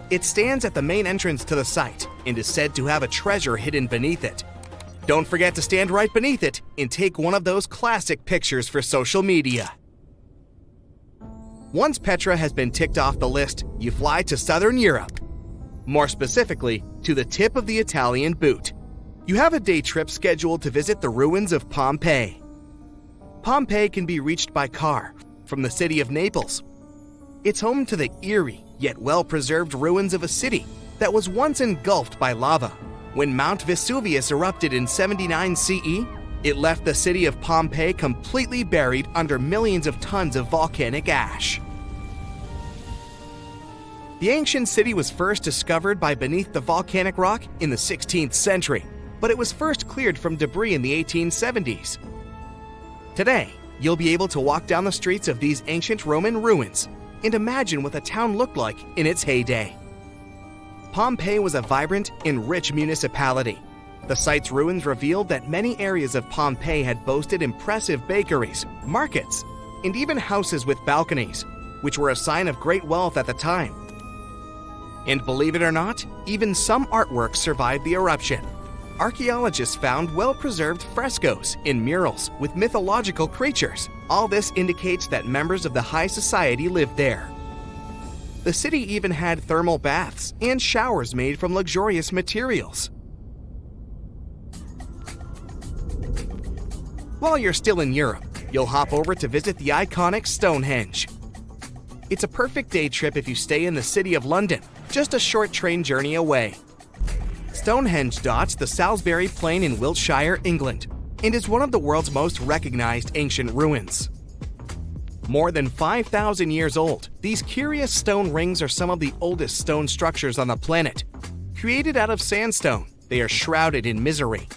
It stands at the main entrance to the site and is said to have a treasure hidden beneath it. Don't forget to stand right beneath it and take one of those classic pictures for social media. Once Petra has been ticked off the list, you fly to southern Europe. More specifically, to the tip of the Italian boot. You have a day trip scheduled to visit the ruins of Pompeii. Pompeii can be reached by car from the city of Naples. It's home to the eerie yet well-preserved ruins of a city that was once engulfed by lava. When Mount Vesuvius erupted in 79 CE, it left the city of Pompeii completely buried under millions of tons of volcanic ash. The ancient city was first discovered by beneath the volcanic rock in the 16th century, but it was first cleared from debris in the 1870s. Today, you'll be able to walk down the streets of these ancient Roman ruins and imagine what the town looked like in its heyday. Pompeii was a vibrant and rich municipality. The site's ruins revealed that many areas of Pompeii had boasted impressive bakeries, markets, and even houses with balconies, which were a sign of great wealth at the time. And believe it or not, even some artworks survived the eruption. Archaeologists found well-preserved frescoes and murals with mythological creatures. All this indicates that members of the high society lived there. The city even had thermal baths and showers made from luxurious materials. While you're still in Europe, you'll hop over to visit the iconic Stonehenge. It's a perfect day trip if you stay in the city of London, just a short train journey away. Stonehenge dots the Salisbury Plain in Wiltshire, England, and is one of the world's most recognized ancient ruins. More than 5,000 years old, these curious stone rings are some of the oldest stone structures on the planet. Created out of sandstone, they are shrouded in misery.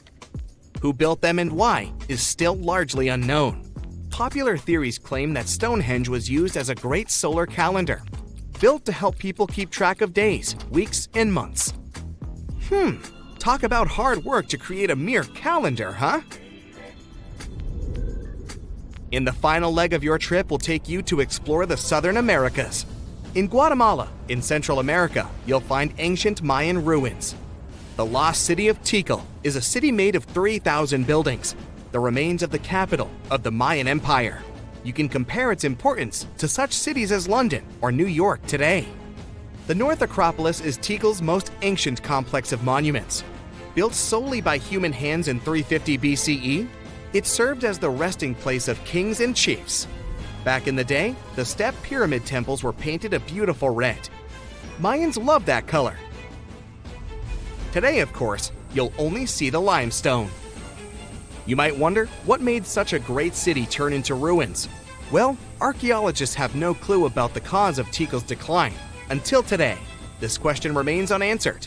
Who built them and why is still largely unknown. Popular theories claim that Stonehenge was used as a great solar calendar, built to help people keep track of days, weeks, and months. Talk about hard work to create a mere calendar, huh? In the final leg of your trip will take you to explore the Southern Americas. In Guatemala, in Central America, you'll find ancient Mayan ruins. The lost city of Tikal is a city made of 3,000 buildings, the remains of the capital of the Mayan Empire. You can compare its importance to such cities as London or New York today. The North Acropolis is Tikal's most ancient complex of monuments. Built solely by human hands in 350 BCE, it served as the resting place of kings and chiefs. Back in the day, the step pyramid temples were painted a beautiful red. Mayans loved that color. Today, of course, you'll only see the limestone. You might wonder what made such a great city turn into ruins. Well, archaeologists have no clue about the cause of Tikal's decline. Until today, this question remains unanswered.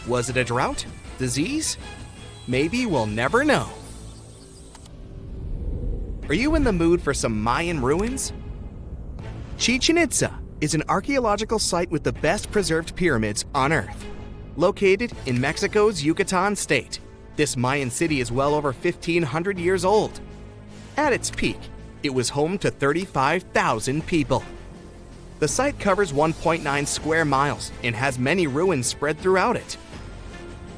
Was it a drought? Disease? Maybe we'll never know. Are you in the mood for some Mayan ruins? Chichen Itza is an archaeological site with the best preserved pyramids on Earth. Located in Mexico's Yucatan state, this Mayan city is well over 1,500 years old. At its peak, it was home to 35,000 people. The site covers 1.9 square miles and has many ruins spread throughout it.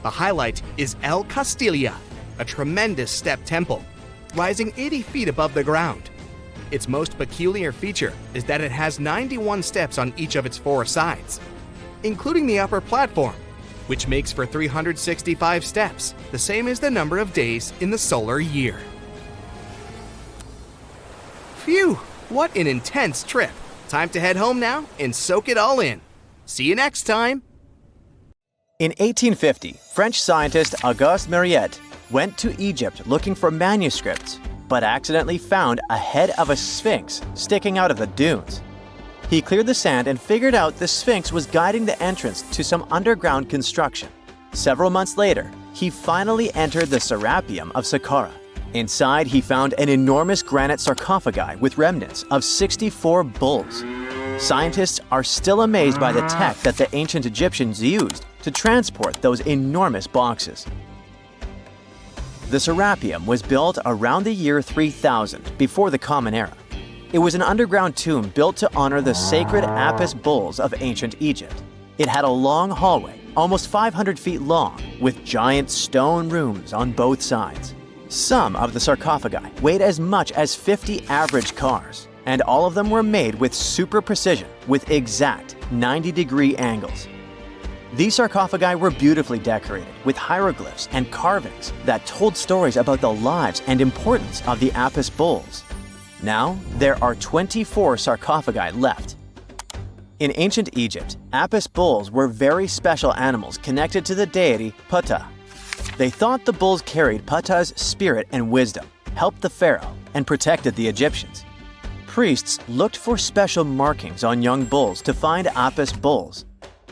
The highlight is El Castilla, a tremendous step temple, rising 80 feet above the ground. Its most peculiar feature is that it has 91 steps on each of its 4 sides, including the upper platform, which makes for 365 steps, the same as the number of days in the solar year. Phew, what an intense trip. Time to head home now and soak it all in. See you next time. In 1850, French scientist Auguste Mariette went to Egypt looking for manuscripts, but accidentally found a head of a sphinx sticking out of the dunes. He cleared the sand and figured out the sphinx was guiding the entrance to some underground construction. Several months later, he finally entered the Serapeum of Saqqara. Inside, he found an enormous granite sarcophagi with remnants of 64 bulls. Scientists are still amazed by the tech that the ancient Egyptians used to transport those enormous boxes. The Serapeum was built around the year 3000 before the Common Era. It was an underground tomb built to honor the sacred Apis bulls of ancient Egypt. It had a long hallway, almost 500 feet long, with giant stone rooms on both sides. Some of the sarcophagi weighed as much as 50 average cars, and all of them were made with super precision, with exact 90-degree angles. These sarcophagi were beautifully decorated with hieroglyphs and carvings that told stories about the lives and importance of the Apis bulls. Now, there are 24 sarcophagi left. In ancient Egypt, Apis bulls were very special animals connected to the deity Ptah. They thought the bulls carried Ptah's spirit and wisdom, helped the pharaoh, and protected the Egyptians. Priests looked for special markings on young bulls to find Apis bulls.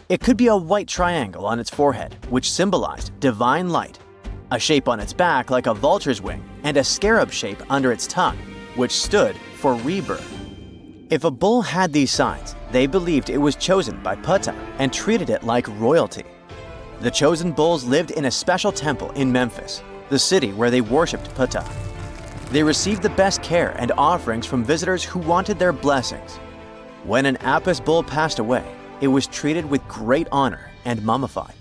It could be a white triangle on its forehead, which symbolized divine light, a shape on its back like a vulture's wing, and a scarab shape under its tongue, which stood for rebirth. If a bull had these signs, they believed it was chosen by Ptah and treated it like royalty. The chosen bulls lived in a special temple in Memphis, the city where they worshipped Ptah. They received the best care and offerings from visitors who wanted their blessings. When an Apis bull passed away, it was treated with great honor and mummified.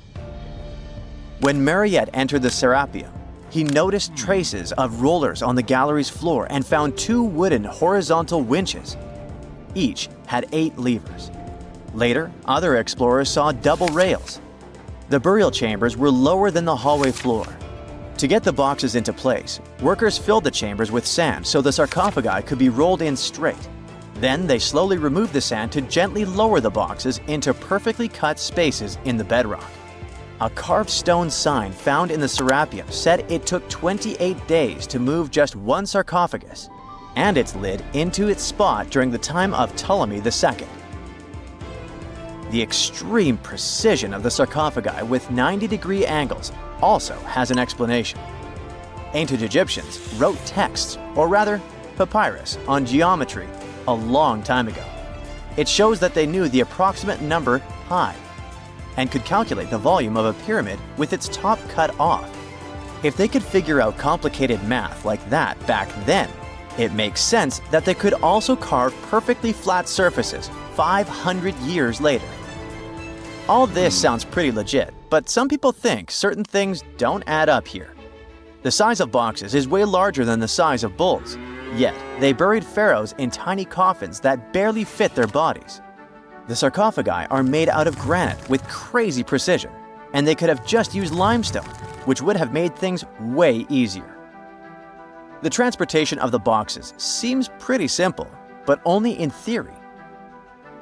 When Mariette entered the Serapeum, he noticed traces of rollers on the gallery's floor and found 2 wooden horizontal winches. Each had 8 levers. Later, other explorers saw double rails. The burial chambers were lower than the hallway floor. To get the boxes into place, workers filled the chambers with sand so the sarcophagi could be rolled in straight. Then they slowly removed the sand to gently lower the boxes into perfectly cut spaces in the bedrock. A carved stone sign found in the Serapeum said it took 28 days to move just one sarcophagus and its lid into its spot during the time of Ptolemy II. The extreme precision of the sarcophagi with 90-degree angles also has an explanation. Ancient Egyptians wrote texts, or rather, papyrus, on geometry a long time ago. It shows that they knew the approximate number pi and could calculate the volume of a pyramid with its top cut off. If they could figure out complicated math like that back then, it makes sense that they could also carve perfectly flat surfaces 500 years later. All this sounds pretty legit, but some people think certain things don't add up here. The size of boxes is way larger than the size of bulls, yet they buried pharaohs in tiny coffins that barely fit their bodies. The sarcophagi are made out of granite with crazy precision, and they could have just used limestone, which would have made things way easier. The transportation of the boxes seems pretty simple, but only in theory.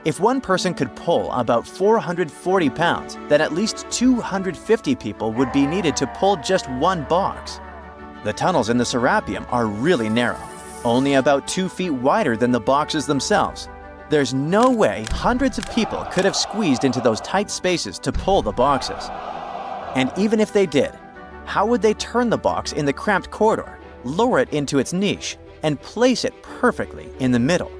If one person could pull about 440 pounds, then at least 250 people would be needed to pull just one box. The tunnels in the Serapeum are really narrow, only about 2 feet wider than the boxes themselves. There's no way hundreds of people could have squeezed into those tight spaces to pull the boxes. And even if they did, how would they turn the box in the cramped corridor, lower it into its niche, and place it perfectly in the middle?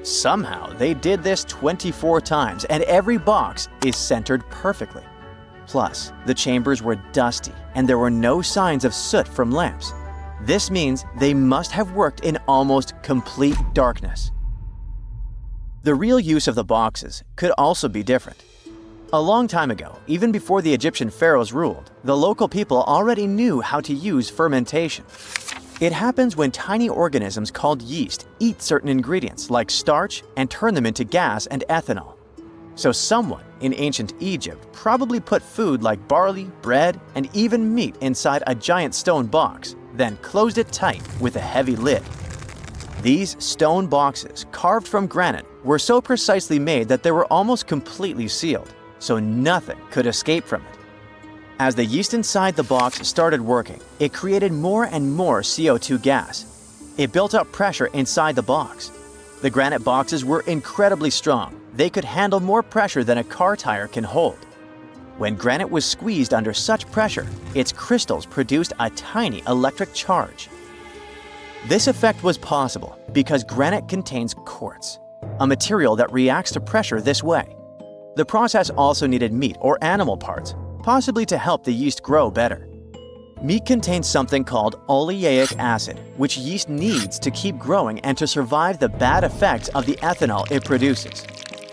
Somehow, they did this 24 times, and every box is centered perfectly. Plus, the chambers were dusty, and there were no signs of soot from lamps. This means they must have worked in almost complete darkness. The real use of the boxes could also be different. A long time ago, even before the Egyptian pharaohs ruled, the local people already knew how to use fermentation. It happens when tiny organisms called yeast eat certain ingredients like starch and turn them into gas and ethanol. So someone in ancient Egypt probably put food like barley, bread, and even meat inside a giant stone box, then closed it tight with a heavy lid. These stone boxes, carved from granite, were so precisely made that they were almost completely sealed, so nothing could escape from it. As the yeast inside the box started working, it created more and more CO2 gas. It built up pressure inside the box. The granite boxes were incredibly strong. They could handle more pressure than a car tire can hold. When granite was squeezed under such pressure, its crystals produced a tiny electric charge. This effect was possible because granite contains quartz, a material that reacts to pressure this way. The process also needed meat or animal parts, possibly to help the yeast grow better. Meat contains something called oleic acid, which yeast needs to keep growing and to survive the bad effects of the ethanol it produces.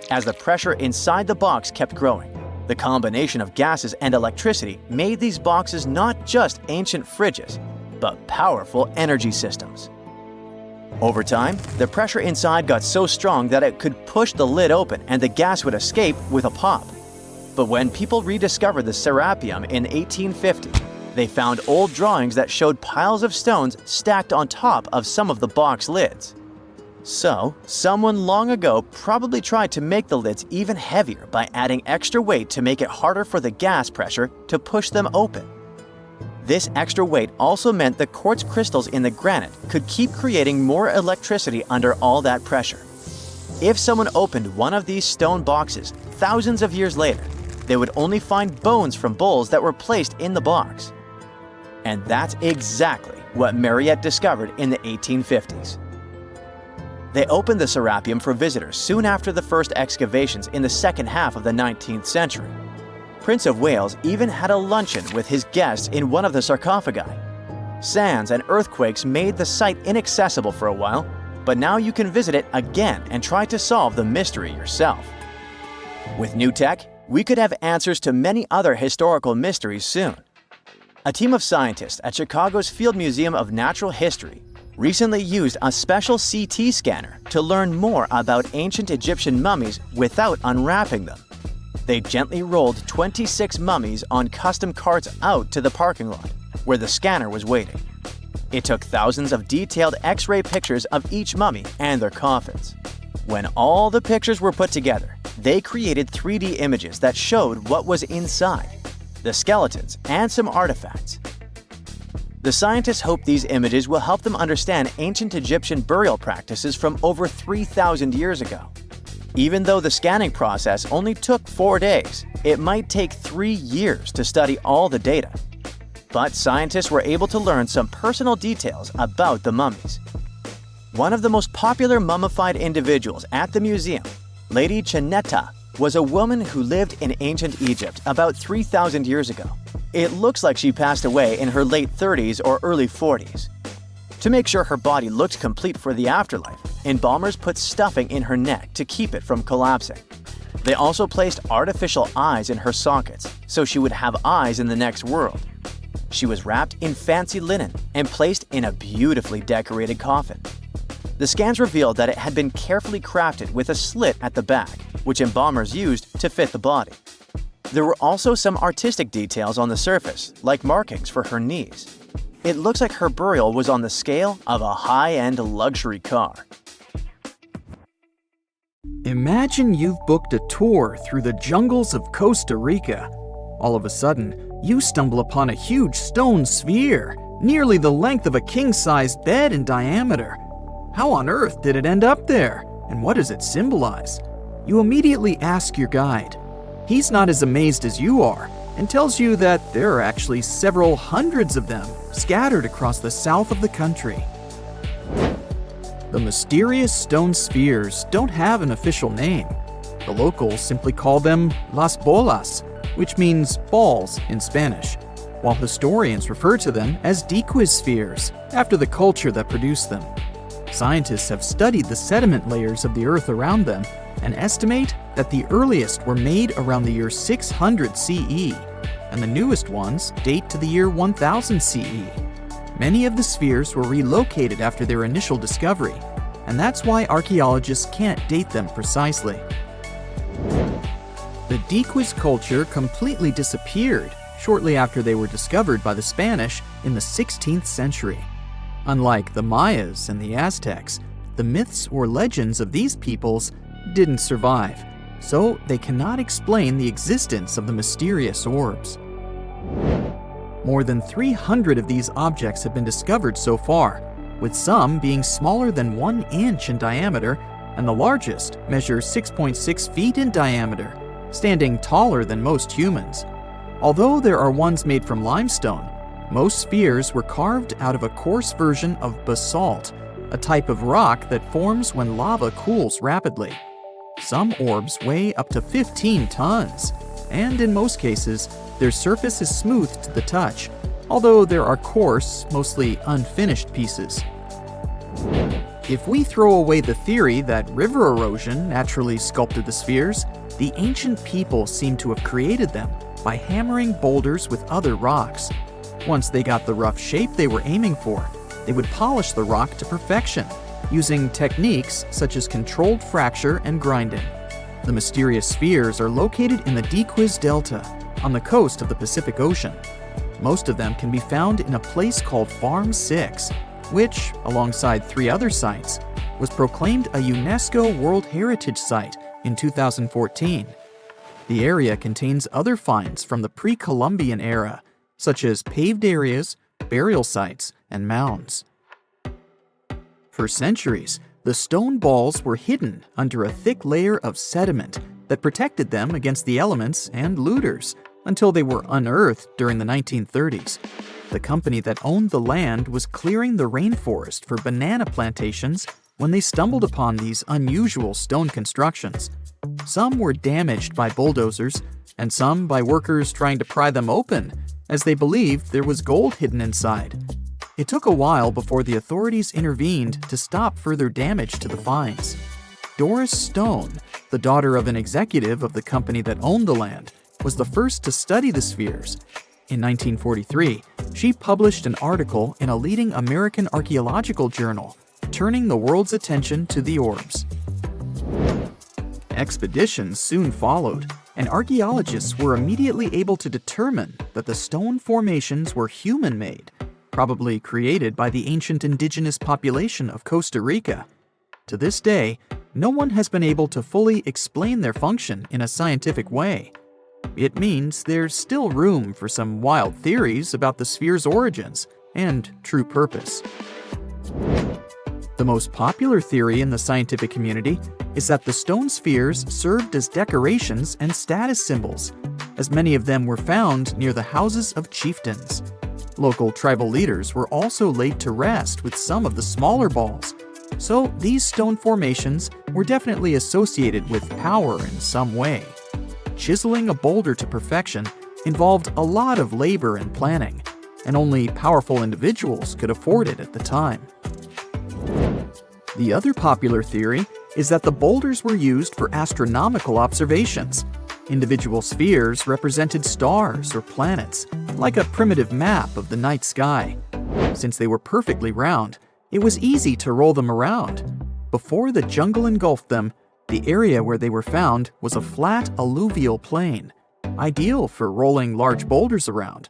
As the pressure inside the box kept growing, the combination of gases and electricity made these boxes not just ancient fridges, but powerful energy systems. Over time, the pressure inside got so strong that it could push the lid open and the gas would escape with a pop. But when people rediscovered the Serapeum in 1850, they found old drawings that showed piles of stones stacked on top of some of the box lids. So, someone long ago probably tried to make the lids even heavier by adding extra weight to make it harder for the gas pressure to push them open. This extra weight also meant the quartz crystals in the granite could keep creating more electricity under all that pressure. If someone opened one of these stone boxes thousands of years later, they would only find bones from bulls that were placed in the box. And that's exactly what Mariette discovered in the 1850s. They opened the Serapeum for visitors soon after the first excavations in the second half of the 19th century. Prince of Wales even had a luncheon with his guests in one of the sarcophagi. Sands and earthquakes made the site inaccessible for a while, but now you can visit it again and try to solve the mystery yourself. With new tech, we could have answers to many other historical mysteries soon. A team of scientists at Chicago's Field Museum of Natural History recently used a special CT scanner to learn more about ancient Egyptian mummies without unwrapping them. They gently rolled 26 mummies on custom carts out to the parking lot, where the scanner was waiting. It took thousands of detailed X-ray pictures of each mummy and their coffins. When all the pictures were put together, they created 3D images that showed what was inside, the skeletons, and some artifacts. The scientists hope these images will help them understand ancient Egyptian burial practices from over 3,000 years ago. Even though the scanning process only took 4 days, it might take 3 years to study all the data. But scientists were able to learn some personal details about the mummies. One of the most popular mummified individuals at the museum, Lady Cheneta, was a woman who lived in ancient Egypt about 3,000 years ago. It looks like she passed away in her late 30s or early 40s. To make sure her body looked complete for the afterlife, embalmers put stuffing in her neck to keep it from collapsing. They also placed artificial eyes in her sockets, so she would have eyes in the next world. She was wrapped in fancy linen and placed in a beautifully decorated coffin. The scans revealed that it had been carefully crafted with a slit at the back, which embalmers used to fit the body. There were also some artistic details on the surface, like markings for her knees. It looks like her burial was on the scale of a high-end luxury car. Imagine you've booked a tour through the jungles of Costa Rica. All of a sudden, you stumble upon a huge stone sphere, nearly the length of a king-sized bed in diameter. How on earth did it end up there? And what does it symbolize? You immediately ask your guide. He's not as amazed as you are and tells you that there are actually several hundreds of them scattered across the south of the country. The mysterious stone spheres don't have an official name. The locals simply call them las bolas, which means balls in Spanish, while historians refer to them as Dequis spheres, after the culture that produced them. Scientists have studied the sediment layers of the Earth around them and estimate that the earliest were made around the year 600 CE, and the newest ones date to the year 1000 CE. Many of the spheres were relocated after their initial discovery, and that's why archaeologists can't date them precisely. The Dequis culture completely disappeared shortly after they were discovered by the Spanish in the 16th century. Unlike the Mayas and the Aztecs, the myths or legends of these peoples didn't survive, so they cannot explain the existence of the mysterious orbs. More than 300 of these objects have been discovered so far, with some being smaller than 1 inch in diameter, and the largest measures 6.6 feet in diameter, standing taller than most humans. Although there are ones made from limestone, most spheres were carved out of a coarse version of basalt, a type of rock that forms when lava cools rapidly. Some orbs weigh up to 15 tons, and in most cases, their surface is smooth to the touch, although there are coarse, mostly unfinished pieces. If we throw away the theory that river erosion naturally sculpted the spheres, the ancient people seem to have created them by hammering boulders with other rocks. Once they got the rough shape they were aiming for, they would polish the rock to perfection, using techniques such as controlled fracture and grinding. The mysterious spheres are located in the Dequiz Delta, on the coast of the Pacific Ocean. Most of them can be found in a place called Farm 6, which, alongside 3 other sites, was proclaimed a UNESCO World Heritage Site in 2014. The area contains other finds from the pre-Columbian era, such as paved areas, burial sites, and mounds. For centuries, the stone balls were hidden under a thick layer of sediment that protected them against the elements and looters until they were unearthed during the 1930s. The company that owned the land was clearing the rainforest for banana plantations when they stumbled upon these unusual stone constructions. Some were damaged by bulldozers, and some by workers trying to pry them open, as they believed there was gold hidden inside. It took a while before the authorities intervened to stop further damage to the finds. Doris Stone, the daughter of an executive of the company that owned the land, was the first to study the spheres. In 1943, she published an article in a leading American archaeological journal, turning the world's attention to the orbs. Expeditions soon followed, and archaeologists were immediately able to determine that the stone formations were human-made, probably created by the ancient indigenous population of Costa Rica. To this day, no one has been able to fully explain their function in a scientific way. It means there's still room for some wild theories about the sphere's origins and true purpose. The most popular theory in the scientific community is that the stone spheres served as decorations and status symbols, as many of them were found near the houses of chieftains. Local tribal leaders were also laid to rest with some of the smaller balls, so these stone formations were definitely associated with power in some way. Chiseling a boulder to perfection involved a lot of labor and planning, and only powerful individuals could afford it at the time. The other popular theory is that the boulders were used for astronomical observations. Individual spheres represented stars or planets, like a primitive map of the night sky. Since they were perfectly round, it was easy to roll them around. Before the jungle engulfed them, the area where they were found was a flat alluvial plain, ideal for rolling large boulders around.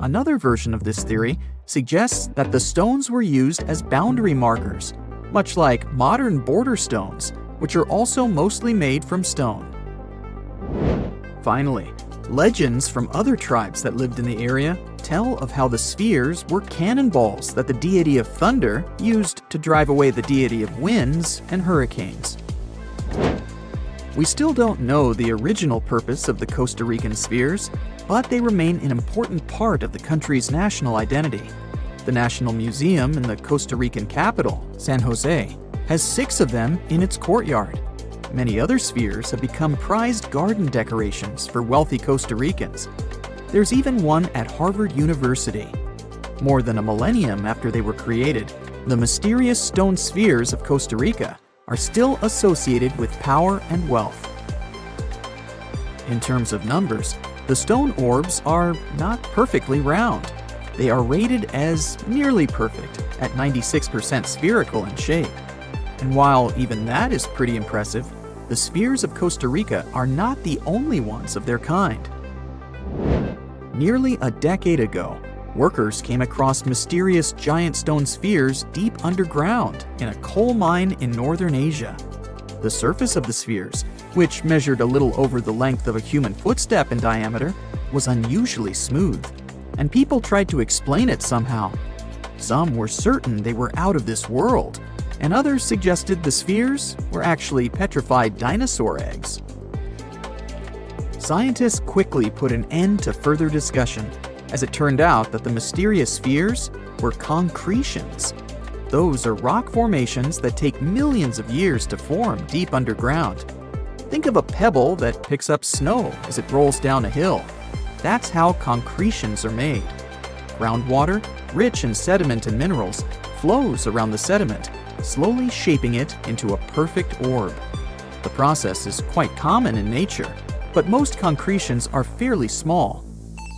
Another version of this theory suggests that the stones were used as boundary markers, much like modern border stones, which are also mostly made from stone. Finally, legends from other tribes that lived in the area tell of how the spheres were cannonballs that the deity of thunder used to drive away the deity of winds and hurricanes. We still don't know the original purpose of the Costa Rican spheres, but they remain an important part of the country's national identity. The National Museum in the Costa Rican capital, San Jose, has 6 of them in its courtyard. Many other spheres have become prized garden decorations for wealthy Costa Ricans. There's even one at Harvard University. More than a millennium after they were created, the mysterious stone spheres of Costa Rica are still associated with power and wealth. In terms of numbers, the stone orbs are not perfectly round. They are rated as nearly perfect, at 96% spherical in shape. And while even that is pretty impressive, the spheres of Costa Rica are not the only ones of their kind. Nearly a decade ago, workers came across mysterious giant stone spheres deep underground in a coal mine in northern Asia. The surface of the spheres, which measured a little over the length of a human footstep in diameter, was unusually smooth, and people tried to explain it somehow. Some were certain they were out of this world, and others suggested the spheres were actually petrified dinosaur eggs. Scientists quickly put an end to further discussion, as it turned out that the mysterious spheres were concretions. Those are rock formations that take millions of years to form deep underground. Think of a pebble that picks up snow as it rolls down a hill. That's how concretions are made. Groundwater, rich in sediment and minerals, flows around the sediment, slowly shaping it into a perfect orb. The process is quite common in nature, but most concretions are fairly small.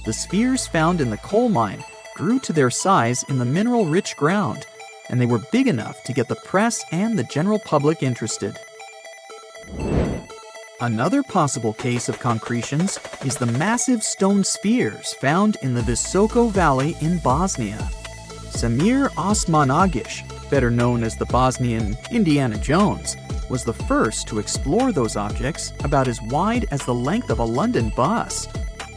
The spheres found in the coal mine grew to their size in the mineral-rich ground, and they were big enough to get the press and the general public interested. Another possible case of concretions is the massive stone spheres found in the Visoko Valley in Bosnia. Samir Osmanagic, better known as the Bosnian Indiana Jones, was the first to explore those objects about as wide as the length of a London bus.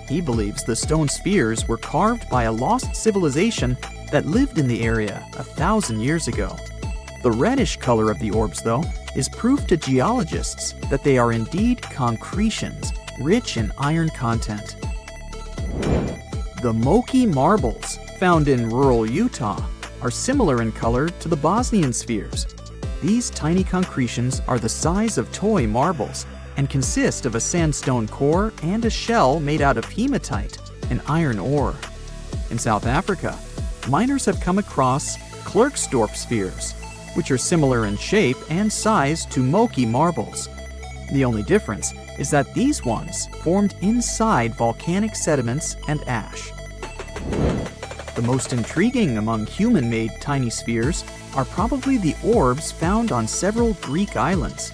He believes the stone spheres were carved by a lost civilization that lived in the area 1,000 years ago. The reddish color of the orbs, though, is proof to geologists that they are indeed concretions, rich in iron content. The Moki marbles, found in rural Utah, are similar in color to the Bosnian spheres. These tiny concretions are the size of toy marbles and consist of a sandstone core and a shell made out of hematite, an iron ore. In South Africa, miners have come across Klerksdorp spheres, which are similar in shape and size to Moki marbles. The only difference is that these ones formed inside volcanic sediments and ash. The most intriguing among human-made tiny spheres are probably the orbs found on several Greek islands.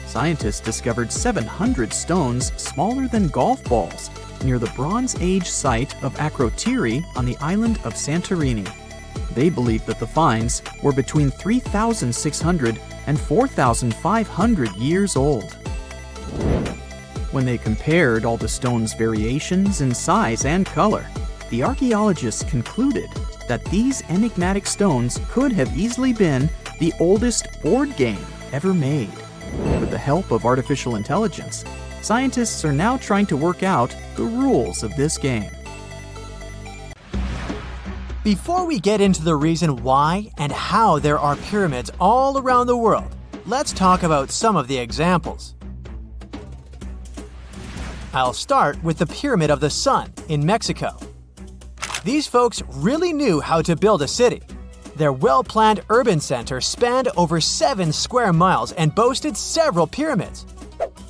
Scientists discovered 700 stones smaller than golf balls near the Bronze Age site of Akrotiri on the island of Santorini. They believe that the finds were between 3,600 and 4,500 years old. When they compared all the stones' variations in size and color, the archaeologists concluded that these enigmatic stones could have easily been the oldest board game ever made. With the help of artificial intelligence, scientists are now trying to work out the rules of this game. Before we get into the reason why and how there are pyramids all around the world, let's talk about some of the examples. I'll start with the Pyramid of the Sun in Mexico. These folks really knew how to build a city. Their well-planned urban center spanned over 7 square miles and boasted several pyramids.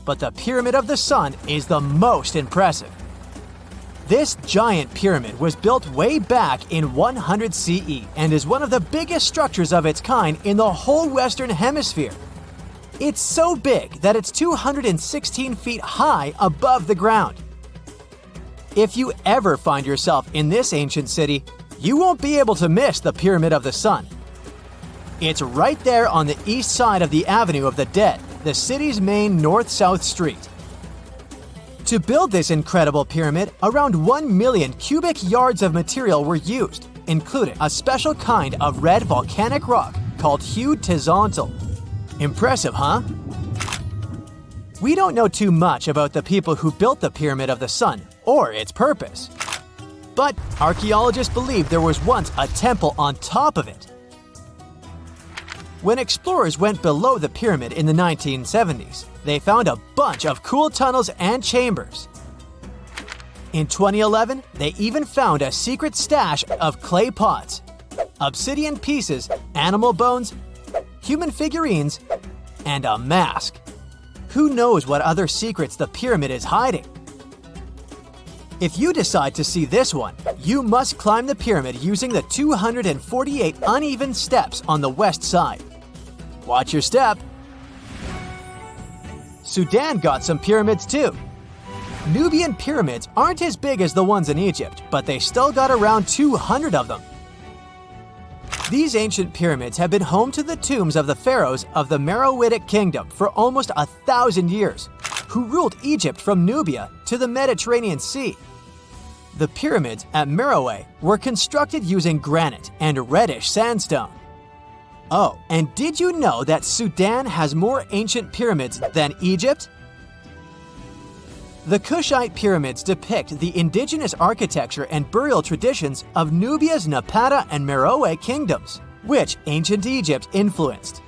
But the Pyramid of the Sun is the most impressive. This giant pyramid was built way back in 100 CE and is one of the biggest structures of its kind in the whole Western Hemisphere. It's so big that it's 216 feet high above the ground. If you ever find yourself in this ancient city, you won't be able to miss the Pyramid of the Sun. It's right there on the east side of the Avenue of the Dead, the city's main north-south street. To build this incredible pyramid, around 1 million cubic yards of material were used, including a special kind of red volcanic rock called hued tezontle. Impressive, huh? We don't know too much about the people who built the Pyramid of the Sun or its purpose. But archaeologists believe there was once a temple on top of it. When explorers went below the pyramid in the 1970s, they found a bunch of cool tunnels and chambers. In 2011, they even found a secret stash of clay pots, obsidian pieces, animal bones, human figurines, and a mask. Who knows what other secrets the pyramid is hiding? If you decide to see this one, you must climb the pyramid using the 248 uneven steps on the west side. Watch your step. Sudan got some pyramids too. Nubian pyramids aren't as big as the ones in Egypt, but they still got around 200 of them. These ancient pyramids have been home to the tombs of the pharaohs of the Meroitic Kingdom for almost 1,000 years, who ruled Egypt from Nubia to the Mediterranean Sea. The pyramids at Meroe were constructed using granite and reddish sandstone. Oh, and did you know that Sudan has more ancient pyramids than Egypt? The Kushite pyramids depict the indigenous architecture and burial traditions of Nubia's Napata and Meroe kingdoms, which ancient Egypt influenced.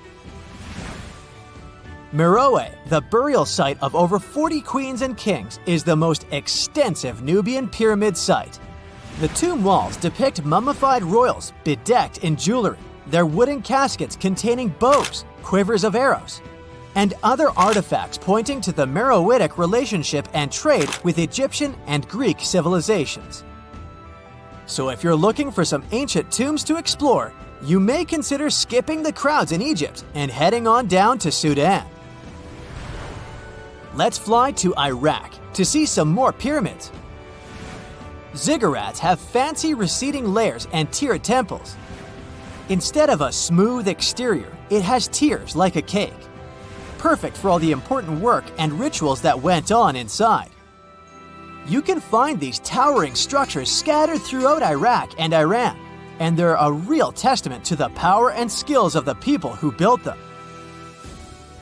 Meroe, the burial site of over 40 queens and kings, is the most extensive Nubian pyramid site. The tomb walls depict mummified royals bedecked in jewelry, their wooden caskets containing bows, quivers of arrows, and other artifacts pointing to the Meroitic relationship and trade with Egyptian and Greek civilizations. So if you're looking for some ancient tombs to explore, you may consider skipping the crowds in Egypt and heading on down to Sudan. Let's fly to Iraq to see some more pyramids. Ziggurats have fancy receding layers and tiered temples. Instead of a smooth exterior, it has tiers like a cake. Perfect for all the important work and rituals that went on inside. You can find these towering structures scattered throughout Iraq and Iran, and they're a real testament to the power and skills of the people who built them.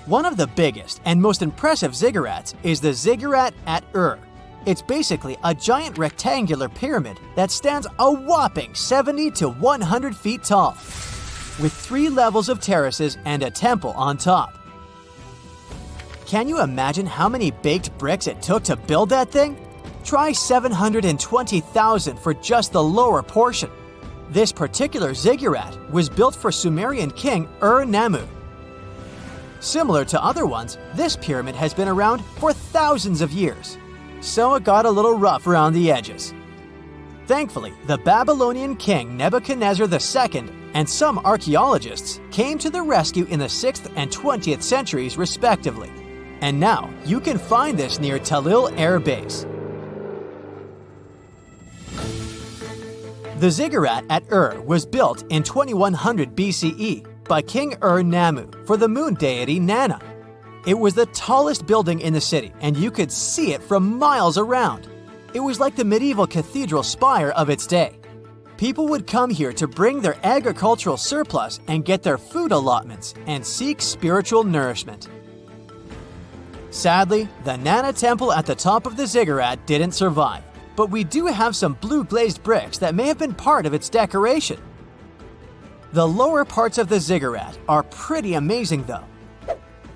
One of the biggest and most impressive ziggurats is the ziggurat at Ur. It's basically a giant rectangular pyramid that stands a whopping 70 to 100 feet tall, with 3 levels of terraces and a temple on top. Can you imagine how many baked bricks it took to build that thing? Try 720,000 for just the lower portion. This particular ziggurat was built for Sumerian king Ur-Nammu. Similar to other ones, this pyramid has been around for thousands of years, so it got a little rough around the edges. Thankfully, the Babylonian king Nebuchadnezzar II and some archaeologists came to the rescue in the 6th and 20th centuries respectively, and now you can find this near Talil Air Base. The ziggurat at Ur was built in 2100 BCE by King Ur-Nammu for the moon deity Nana. It was the tallest building in the city, and you could see it from miles around. It was like the medieval cathedral spire of its day. People would come here to bring their agricultural surplus and get their food allotments and seek spiritual nourishment. Sadly, the Nana temple at the top of the ziggurat didn't survive, but we do have some blue glazed bricks that may have been part of its decoration. The lower parts of the ziggurat are pretty amazing though.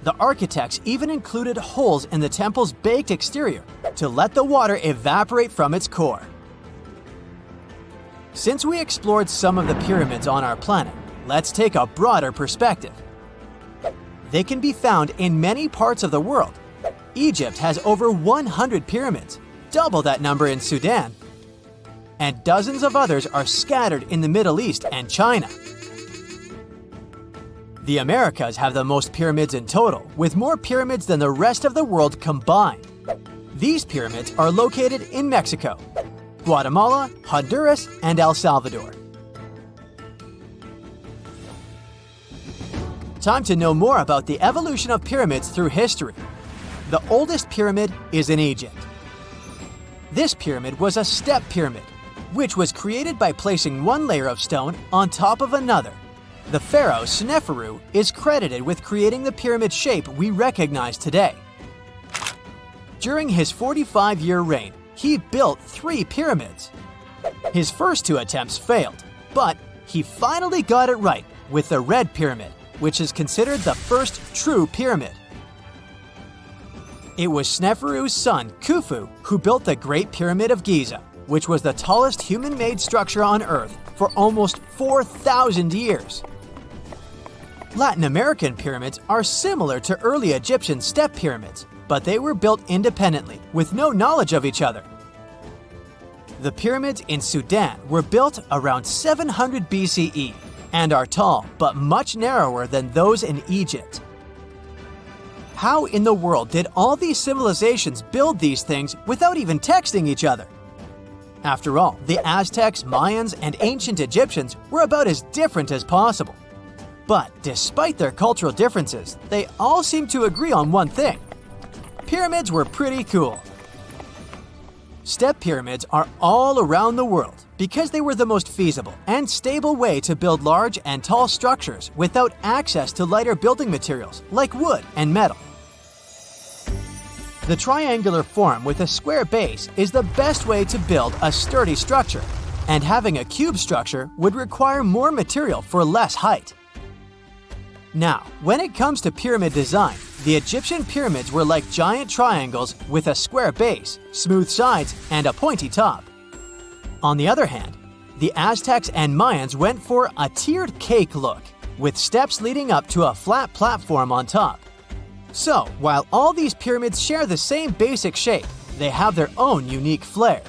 The architects even included holes in the temple's baked exterior to let the water evaporate from its core. Since we explored some of the pyramids on our planet, let's take a broader perspective. They can be found in many parts of the world. Egypt has over 100 pyramids, double that number in Sudan, and dozens of others are scattered in the Middle East and China. The Americas have the most pyramids in total, with more pyramids than the rest of the world combined. These pyramids are located in Mexico, Guatemala, Honduras, and El Salvador. Time to know more about the evolution of pyramids through history. The oldest pyramid is in Egypt. This pyramid was a step pyramid, which was created by placing one layer of stone on top of another. The pharaoh Sneferu is credited with creating the pyramid shape we recognize today. During his 45-year reign, he built 3 pyramids. His first 2 attempts failed, but he finally got it right with the Red Pyramid, which is considered the first true pyramid. It was Sneferu's son, Khufu, who built the Great Pyramid of Giza, which was the tallest human-made structure on Earth for almost 4,000 years. Latin American pyramids are similar to early Egyptian step pyramids, but they were built independently with no knowledge of each other. The pyramids in Sudan were built around 700 BCE and are tall but much narrower than those in Egypt. How in the world did all these civilizations build these things without even texting each other? After all, the Aztecs, Mayans, and ancient Egyptians were about as different as possible. But despite their cultural differences, they all seem to agree on one thing. Pyramids were pretty cool. Step pyramids are all around the world because they were the most feasible and stable way to build large and tall structures without access to lighter building materials like wood and metal. The triangular form with a square base is the best way to build a sturdy structure, and having a cube structure would require more material for less height. Now, when it comes to pyramid design, the Egyptian pyramids were like giant triangles with a square base, smooth sides, and a pointy top. On the other hand, the Aztecs and Mayans went for a tiered cake look, with steps leading up to a flat platform on top. So, while all these pyramids share the same basic shape, they have their own unique flair.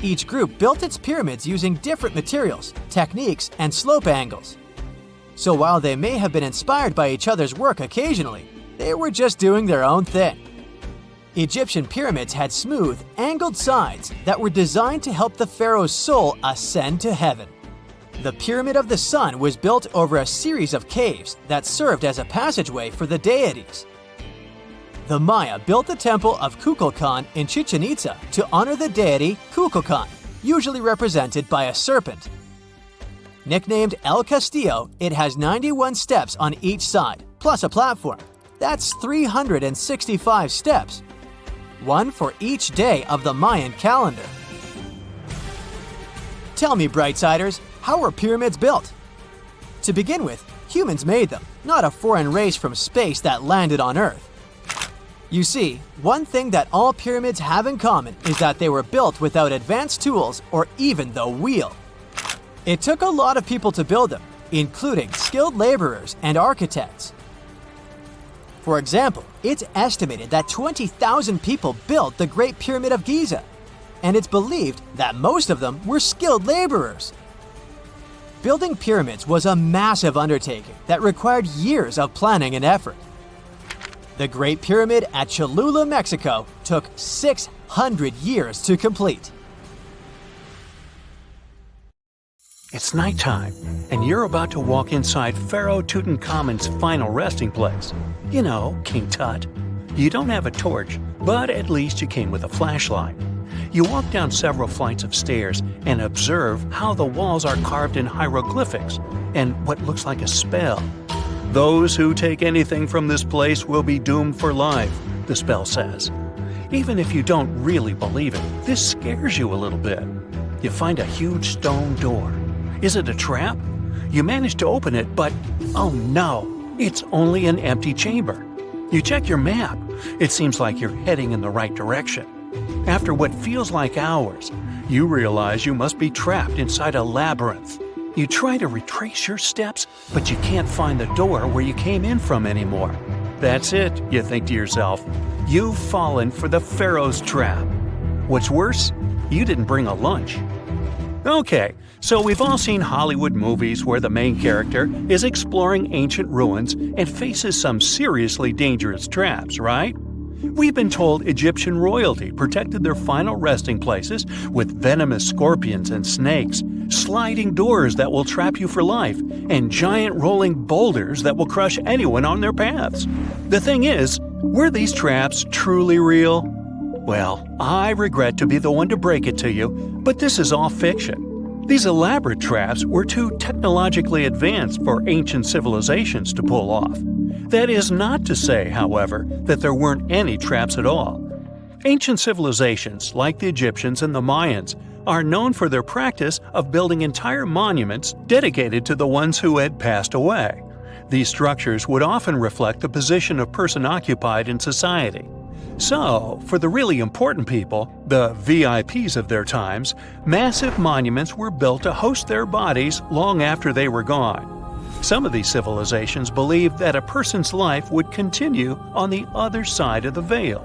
Each group built its pyramids using different materials, techniques, and slope angles. So while they may have been inspired by each other's work occasionally, they were just doing their own thing. Egyptian pyramids had smooth, angled sides that were designed to help the pharaoh's soul ascend to heaven. The Pyramid of the Sun was built over a series of caves that served as a passageway for the deities. The Maya built the temple of Kukulkan in Chichen Itza to honor the deity Kukulkan, usually represented by a serpent. Nicknamed El Castillo, it has 91 steps on each side, plus a platform. That's 365 steps, one for each day of the Mayan calendar. Tell me, Brightsiders, how were pyramids built? To begin with, humans made them, not a foreign race from space that landed on Earth. You see, one thing that all pyramids have in common is that they were built without advanced tools or even the wheel. It took a lot of people to build them, including skilled laborers and architects. For example, it's estimated that 20,000 people built the Great Pyramid of Giza, and it's believed that most of them were skilled laborers. Building pyramids was a massive undertaking that required years of planning and effort. The Great Pyramid at Cholula, Mexico, took 600 years to complete. It's nighttime, and you're about to walk inside Pharaoh Tutankhamun's final resting place. You know, King Tut. You don't have a torch, but at least you came with a flashlight. You walk down several flights of stairs and observe how the walls are carved in hieroglyphics and what looks like a spell. Those who take anything from this place will be doomed for life, the spell says. Even if you don't really believe it, this scares you a little bit. You find a huge stone door. Is it a trap? You manage to open it, but oh no, it's only an empty chamber. You check your map. It seems like you're heading in the right direction. After what feels like hours, you realize you must be trapped inside a labyrinth. You try to retrace your steps, but you can't find the door where you came in from anymore. That's it, you think to yourself. You've fallen for the Pharaoh's trap. What's worse, you didn't bring a lunch. Okay, so we've all seen Hollywood movies where the main character is exploring ancient ruins and faces some seriously dangerous traps, right? We've been told Egyptian royalty protected their final resting places with venomous scorpions and snakes, sliding doors that will trap you for life, and giant rolling boulders that will crush anyone on their paths. The thing is, were these traps truly real? Well, I regret to be the one to break it to you, but this is all fiction. These elaborate traps were too technologically advanced for ancient civilizations to pull off. That is not to say, however, that there weren't any traps at all. Ancient civilizations, like the Egyptians and the Mayans, are known for their practice of building entire monuments dedicated to the ones who had passed away. These structures would often reflect the position of person occupied in society. So, for the really important people, the VIPs of their times, massive monuments were built to host their bodies long after they were gone. Some of these civilizations believed that a person's life would continue on the other side of the veil.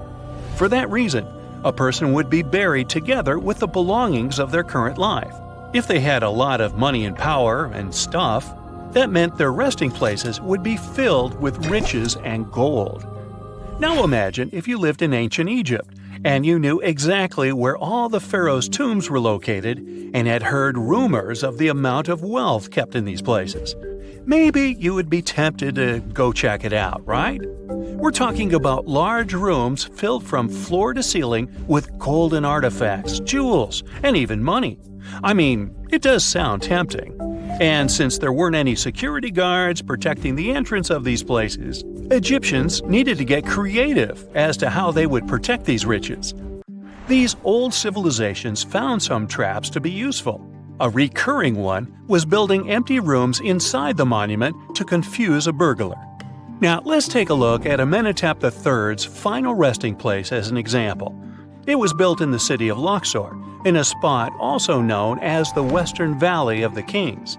For that reason, a person would be buried together with the belongings of their current life. If they had a lot of money and power and stuff, that meant their resting places would be filled with riches and gold. Now imagine if you lived in ancient Egypt and you knew exactly where all the pharaohs' tombs were located and had heard rumors of the amount of wealth kept in these places. Maybe you would be tempted to go check it out, right? We're talking about large rooms filled from floor to ceiling with golden artifacts, jewels, and even money. I mean, it does sound tempting. And since there weren't any security guards protecting the entrance of these places, Egyptians needed to get creative as to how they would protect these riches. These old civilizations found some traps to be useful. A recurring one was building empty rooms inside the monument to confuse a burglar. Now let's take a look at Amenhotep III's final resting place as an example. It was built in the city of Luxor, in a spot also known as the Western Valley of the Kings.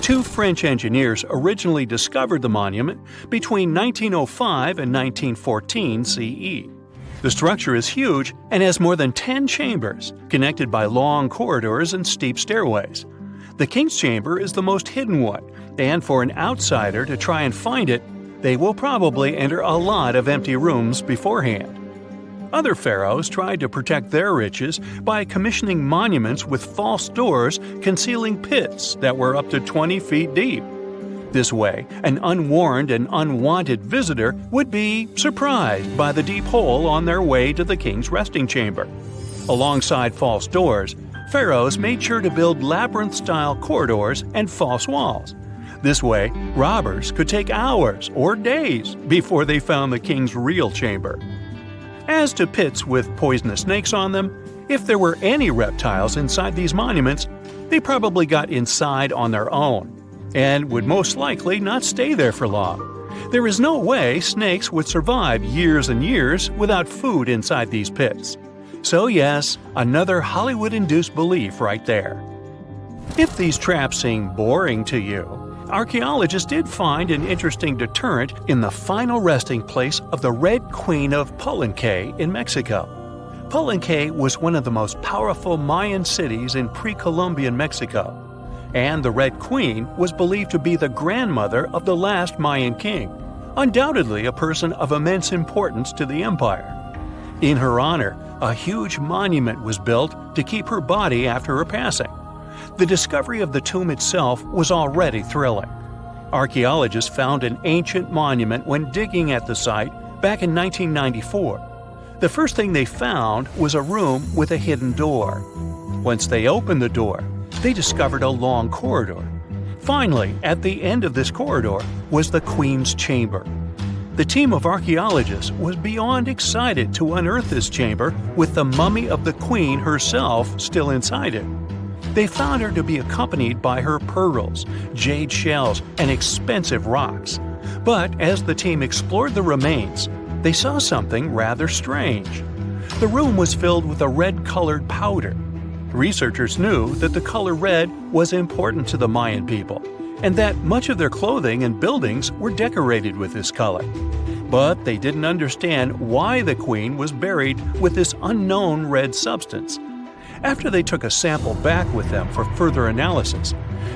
Two French engineers originally discovered the monument between 1905 and 1914 CE. The structure is huge and has more than 10 chambers, connected by long corridors and steep stairways. The King's Chamber is the most hidden one, and for an outsider to try and find it, they will probably enter a lot of empty rooms beforehand. Other pharaohs tried to protect their riches by commissioning monuments with false doors concealing pits that were up to 20 feet deep. This way, an unwarned and unwanted visitor would be surprised by the deep hole on their way to the king's resting chamber. Alongside false doors, pharaohs made sure to build labyrinth-style corridors and false walls. This way, robbers could take hours or days before they found the king's real chamber. As to pits with poisonous snakes on them, if there were any reptiles inside these monuments, they probably got inside on their own, and would most likely not stay there for long. There is no way snakes would survive years and years without food inside these pits. So yes, another Hollywood-induced belief right there. If these traps seem boring to you, archaeologists did find an interesting deterrent in the final resting place of the Red Queen of Palenque in Mexico. Palenque was one of the most powerful Mayan cities in pre-Columbian Mexico, and the Red Queen was believed to be the grandmother of the last Mayan king, undoubtedly a person of immense importance to the empire. In her honor, a huge monument was built to keep her body after her passing. The discovery of the tomb itself was already thrilling. Archaeologists found an ancient monument when digging at the site back in 1994. The first thing they found was a room with a hidden door. Once they opened the door, they discovered a long corridor. Finally, at the end of this corridor was the Queen's chamber. The team of archaeologists was beyond excited to unearth this chamber with the mummy of the Queen herself still inside it. They found her to be accompanied by her pearls, jade shells, and expensive rocks. But as the team explored the remains, they saw something rather strange. The room was filled with a red-colored powder. Researchers knew that the color red was important to the Mayan people, and that much of their clothing and buildings were decorated with this color. But they didn't understand why the queen was buried with this unknown red substance. After they took a sample back with them for further analysis,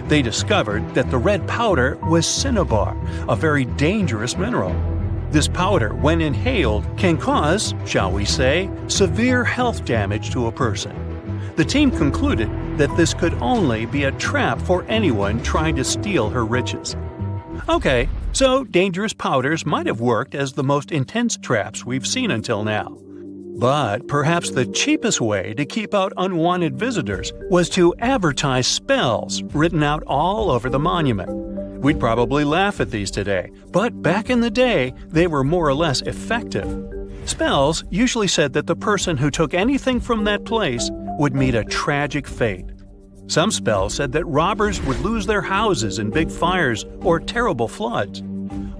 they discovered that the red powder was cinnabar, a very dangerous mineral. This powder, when inhaled, can cause, shall we say, severe health damage to a person. The team concluded that this could only be a trap for anyone trying to steal her riches. Okay, so dangerous powders might have worked as the most intense traps we've seen until now. But perhaps the cheapest way to keep out unwanted visitors was to advertise spells written out all over the monument. We'd probably laugh at these today, but back in the day, they were more or less effective. Spells usually said that the person who took anything from that place would meet a tragic fate. Some spells said that robbers would lose their houses in big fires or terrible floods.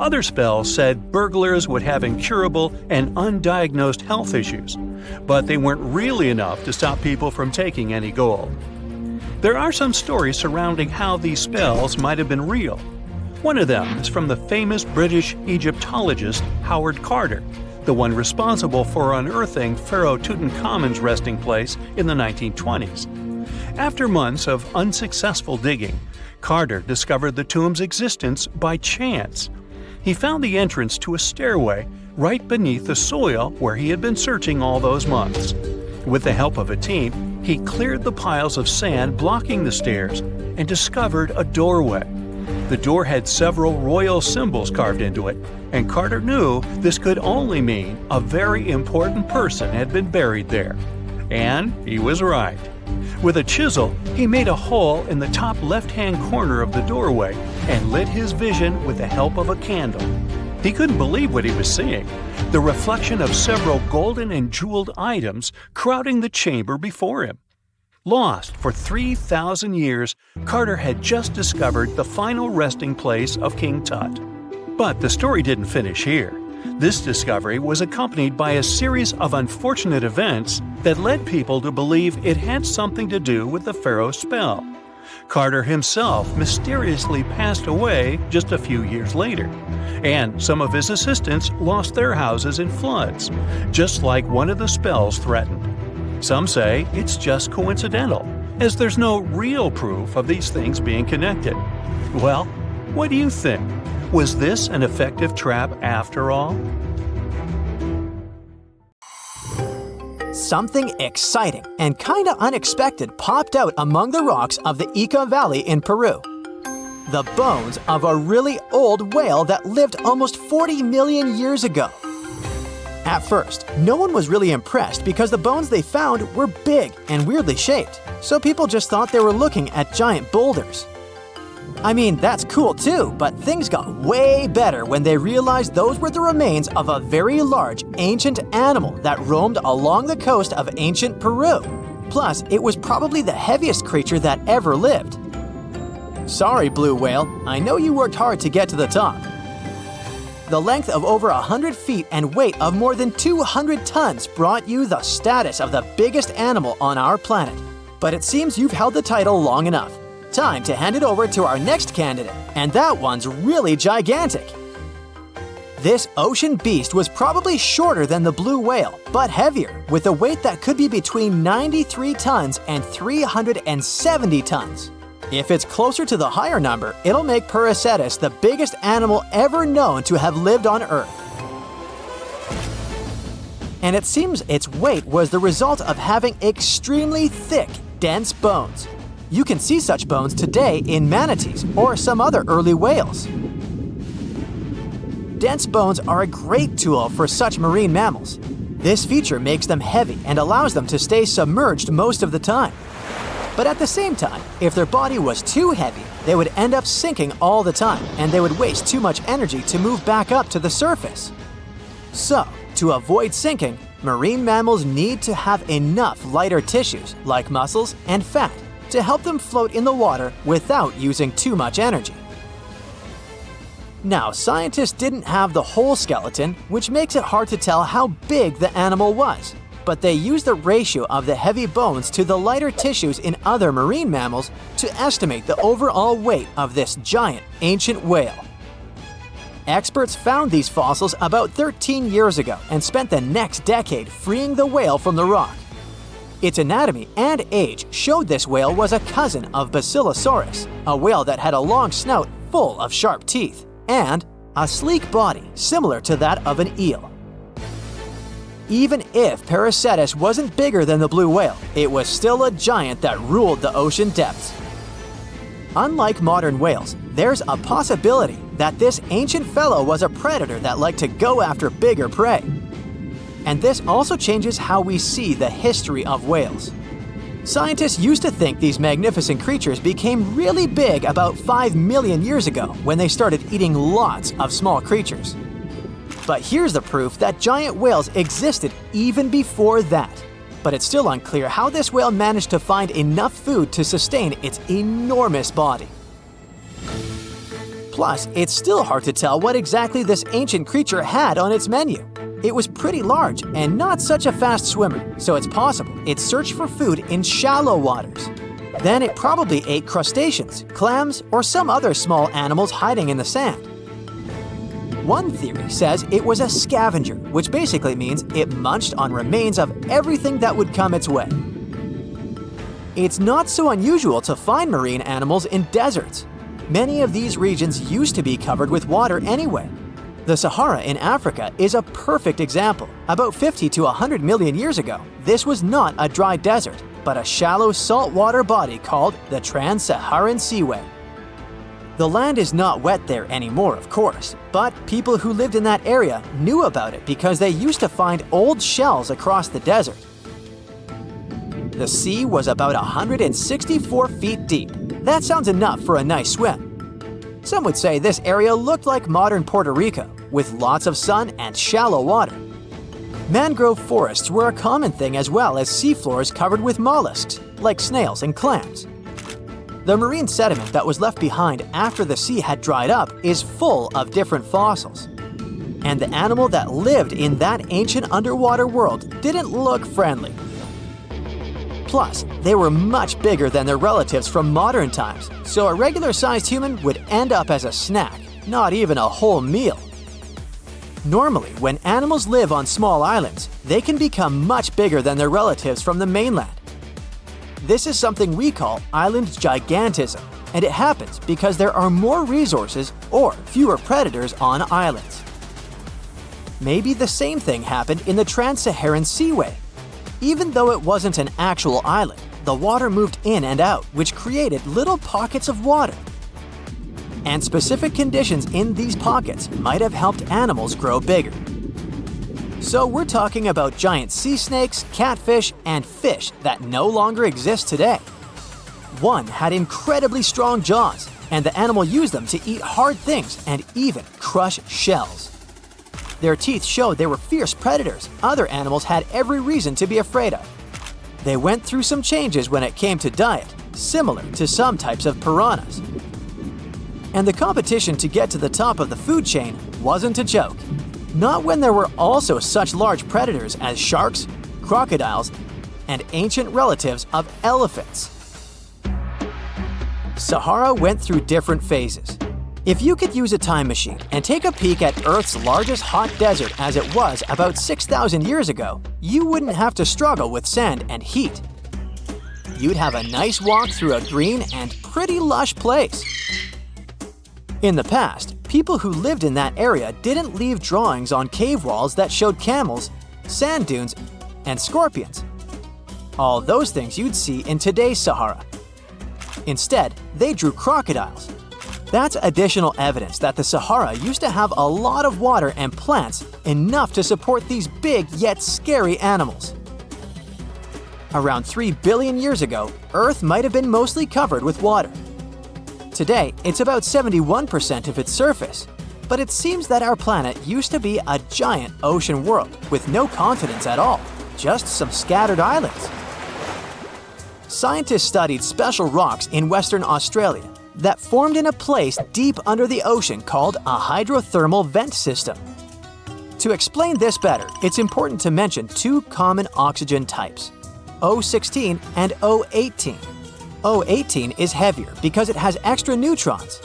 Other spells said burglars would have incurable and undiagnosed health issues, but they weren't really enough to stop people from taking any gold. There are some stories surrounding how these spells might have been real. One of them is from the famous British Egyptologist Howard Carter, the one responsible for unearthing Pharaoh Tutankhamun's resting place in the 1920s. After months of unsuccessful digging, Carter discovered the tomb's existence by chance. He found the entrance to a stairway right beneath the soil where he had been searching all those months. With the help of a team, he cleared the piles of sand blocking the stairs and discovered a doorway. The door had several royal symbols carved into it, and Carter knew this could only mean a very important person had been buried there. And he was right. With a chisel, he made a hole in the top left-hand corner of the doorway and lit his vision with the help of a candle. He couldn't believe what he was seeing, the reflection of several golden and jeweled items crowding the chamber before him. Lost for 3,000 years, Carter had just discovered the final resting place of King Tut. But the story didn't finish here. This discovery was accompanied by a series of unfortunate events that led people to believe it had something to do with the Pharaoh spell. Carter himself mysteriously passed away just a few years later, and some of his assistants lost their houses in floods, just like one of the spells threatened. Some say it's just coincidental, as there's no real proof of these things being connected. Well, what do you think? Was this an effective trap after all? Something exciting and kinda unexpected popped out among the rocks of the Ica Valley in Peru. The bones of a really old whale that lived almost 40 million years ago. At first, no one was really impressed because the bones they found were big and weirdly shaped, so people just thought they were looking at giant boulders. I mean, that's cool too, but things got way better when they realized those were the remains of a very large, ancient animal that roamed along the coast of ancient Peru. Plus, it was probably the heaviest creature that ever lived. Sorry, blue whale, I know you worked hard to get to the top. The length of over 100 feet and weight of more than 200 tons brought you the status of the biggest animal on our planet. But it seems you've held the title long enough. Time to hand it over to our next candidate, and that one's really gigantic. This ocean beast was probably shorter than the blue whale, but heavier, with a weight that could be between 93 tons and 370 tons. If it's closer to the higher number, it'll make Prehistoric the biggest animal ever known to have lived on Earth. And it seems its weight was the result of having extremely thick, dense bones. You can see such bones today in manatees or some other early whales. Dense bones are a great tool for such marine mammals. This feature makes them heavy and allows them to stay submerged most of the time. But at the same time, if their body was too heavy, they would end up sinking all the time, and they would waste too much energy to move back up to the surface. So, to avoid sinking, marine mammals need to have enough lighter tissues, like muscles and fat, to help them float in the water without using too much energy. Now, scientists didn't have the whole skeleton, which makes it hard to tell how big the animal was, but they used the ratio of the heavy bones to the lighter tissues in other marine mammals to estimate the overall weight of this giant ancient whale. Experts found these fossils about 13 years ago and spent the next decade freeing the whale from the rock. Its anatomy and age showed this whale was a cousin of Basilosaurus, a whale that had a long snout full of sharp teeth, and a sleek body similar to that of an eel. Even if Prehistoric wasn't bigger than the blue whale, it was still a giant that ruled the ocean depths. Unlike modern whales, there's a possibility that this ancient fellow was a predator that liked to go after bigger prey. And this also changes how we see the history of whales. Scientists used to think these magnificent creatures became really big about 5 million years ago when they started eating lots of small creatures. But here's the proof that giant whales existed even before that. But it's still unclear how this whale managed to find enough food to sustain its enormous body. Plus, it's still hard to tell what exactly this ancient creature had on its menu. It was pretty large and not such a fast swimmer, so it's possible it searched for food in shallow waters. Then it probably ate crustaceans, clams, or some other small animals hiding in the sand. One theory says it was a scavenger, which basically means it munched on remains of everything that would come its way. It's not so unusual to find marine animals in deserts. Many of these regions used to be covered with water anyway. The Sahara in Africa is a perfect example. About 50 to 100 million years ago, this was not a dry desert, but a shallow saltwater body called the Trans-Saharan Seaway. The land is not wet there anymore, of course, but people who lived in that area knew about it because they used to find old shells across the desert. The sea was about 164 feet deep. That sounds enough for a nice swim. Some would say this area looked like modern Puerto Rico, with lots of sun and shallow water. Mangrove forests were a common thing as well as seafloors covered with mollusks, like snails and clams. The marine sediment that was left behind after the sea had dried up is full of different fossils. and the animal that lived in that ancient underwater world didn't look friendly. Plus, they were much bigger than their relatives from modern times, so a regular-sized human would end up as a snack, not even a whole meal. Normally, when animals live on small islands, they can become much bigger than their relatives from the mainland. This is something we call island gigantism, and it happens because there are more resources or fewer predators on islands. Maybe the same thing happened in the Trans-Saharan Seaway. Even though it wasn't an actual island, the water moved in and out, which created little pockets of water. And specific conditions in these pockets might have helped animals grow bigger. So we're talking about giant sea snakes, catfish, and fish that no longer exist today. One had incredibly strong jaws, and the animal used them to eat hard things and even crush shells. Their teeth showed they were fierce predators other animals had every reason to be afraid of. They went through some changes when it came to diet, similar to some types of piranhas. And the competition to get to the top of the food chain wasn't a joke. Not when there were also such large predators as sharks, crocodiles, and ancient relatives of elephants. Sahara went through different phases. If you could use a time machine and take a peek at Earth's largest hot desert as it was about 6,000 years ago, you wouldn't have to struggle with sand and heat. You'd have a nice walk through a green and pretty lush place. In the past, people who lived in that area didn't leave drawings on cave walls that showed camels, sand dunes, and scorpions. All those things you'd see in today's Sahara. Instead, they drew crocodiles. That's additional evidence that the Sahara used to have a lot of water and plants enough to support these big yet scary animals. Around 3 billion years ago, Earth might have been mostly covered with water. Today, it's about 71% of its surface, but it seems that our planet used to be a giant ocean world with no continents at all, just some scattered islands. Scientists studied special rocks in Western Australia that formed in a place deep under the ocean called a hydrothermal vent system. To explain this better, it's important to mention two common oxygen types, O16 and O18. O18 is heavier because it has extra neutrons.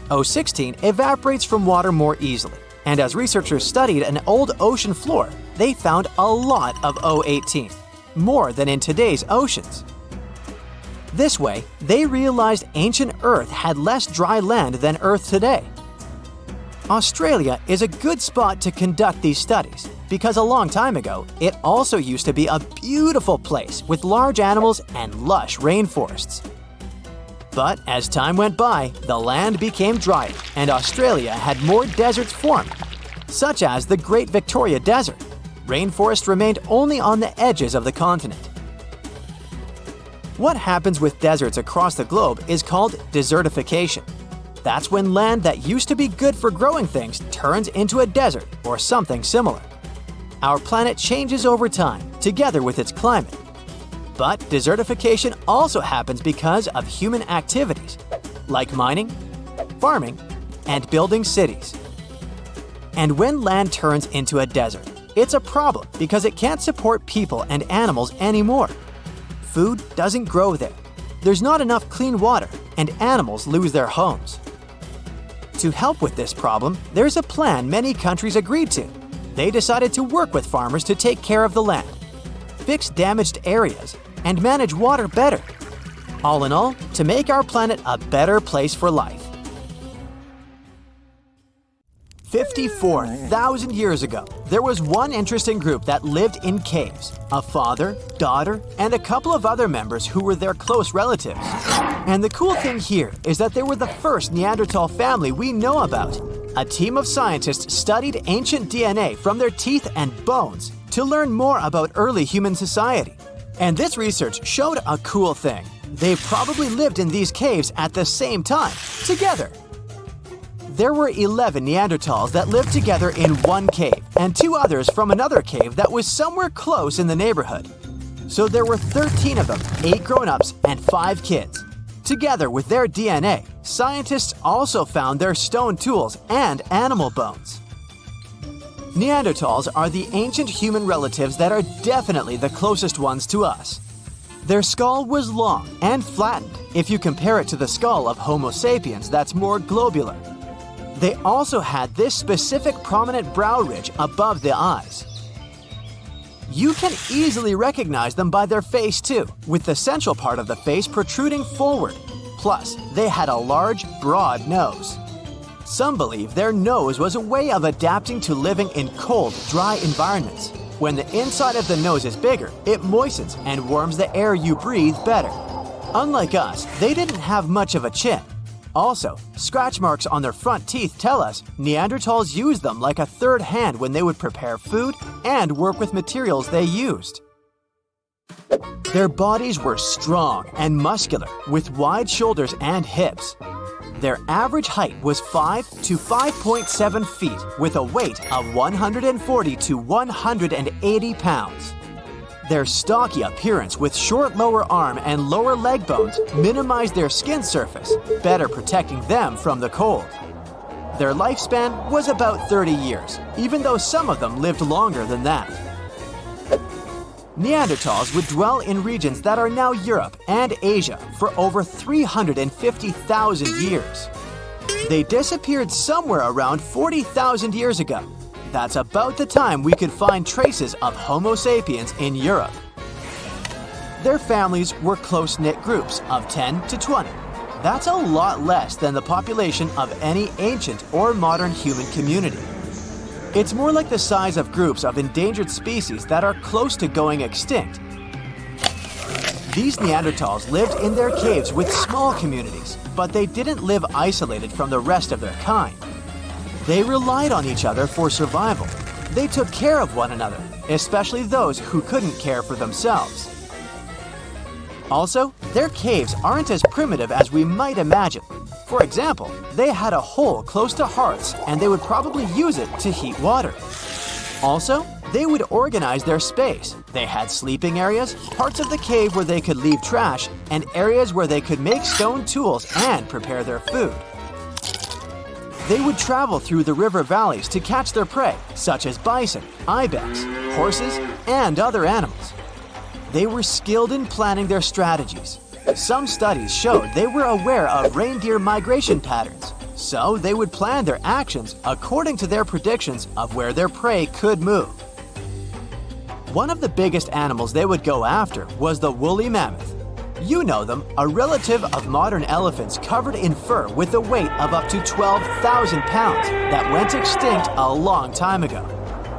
O16 evaporates from water more easily, and as researchers studied an old ocean floor, they found a lot of O18, more than in today's oceans. This way, they realized ancient Earth had less dry land than Earth today. Australia is a good spot to conduct these studies because a long time ago, it also used to be a beautiful place with large animals and lush rainforests. But as time went by, the land became drier and Australia had more deserts formed, such as the Great Victoria Desert. Rainforest remained only on the edges of the continent. What happens with deserts across the globe is called desertification. That's when land that used to be good for growing things turns into a desert or something similar. Our planet changes over time, together with its climate. But desertification also happens because of human activities, like mining, farming, and building cities. And when land turns into a desert, it's a problem because it can't support people and animals anymore. Food doesn't grow there. There's not enough clean water, and animals lose their homes. To help with this problem, there's a plan many countries agreed to. They decided to work with farmers to take care of the land, fix damaged areas, and manage water better. All in all, to make our planet a better place for life. 54,000 years ago, there was one interesting group that lived in caves. A father, daughter, and a couple of other members who were their close relatives. And the cool thing here is that they were the first Neanderthal family we know about. A team of scientists studied ancient DNA from their teeth and bones to learn more about early human society. And this research showed a cool thing. They probably lived in these caves at the same time, together. There were 11 Neanderthals that lived together in one cave, and 2 others from another cave that was somewhere close in the neighborhood. So there were 13 of them, 8 grown-ups and 5 kids. Together with their DNA, scientists also found their stone tools and animal bones. Neanderthals are the ancient human relatives that are definitely the closest ones to us. Their skull was long and flattened if you compare it to the skull of Homo sapiens that's more globular. They also had this specific prominent brow ridge above the eyes. You can easily recognize them by their face too, with the central part of the face protruding forward. Plus, they had a large, broad nose. Some believe their nose was a way of adapting to living in cold, dry environments. When the inside of the nose is bigger, it moistens and warms the air you breathe better. Unlike us, they didn't have much of a chin. Also, scratch marks on their front teeth tell us Neanderthals used them like a third hand when they would prepare food and work with materials they used. Their bodies were strong and muscular, with wide shoulders and hips. Their average height was 5 to 5.7 feet, with a weight of 140 to 180 pounds. Their stocky appearance with short lower arm and lower leg bones minimized their skin surface, better protecting them from the cold. Their lifespan was about 30 years, even though some of them lived longer than that. Neanderthals would dwell in regions that are now Europe and Asia for over 350,000 years. They disappeared somewhere around 40,000 years ago. That's about the time we could find traces of Homo sapiens in Europe. Their families were close-knit groups of 10 to 20. That's a lot less than the population of any ancient or modern human community. It's more like the size of groups of endangered species that are close to going extinct. These Neanderthals lived in their caves with small communities, but they didn't live isolated from the rest of their kind. They relied on each other for survival. They took care of one another, especially those who couldn't care for themselves. Also, their caves aren't as primitive as we might imagine. For example, they had a hole close to hearths and they would probably use it to heat water. Also, they would organize their space. They had sleeping areas, parts of the cave where they could leave trash, and areas where they could make stone tools and prepare their food. They would travel through the river valleys to catch their prey, such as bison, ibex, horses, and other animals. They were skilled in planning their strategies. Some studies showed they were aware of reindeer migration patterns, so they would plan their actions according to their predictions of where their prey could move. One of the biggest animals they would go after was the woolly mammoth. You know them, a relative of modern elephants covered in fur with a weight of up to 12,000 pounds that went extinct a long time ago.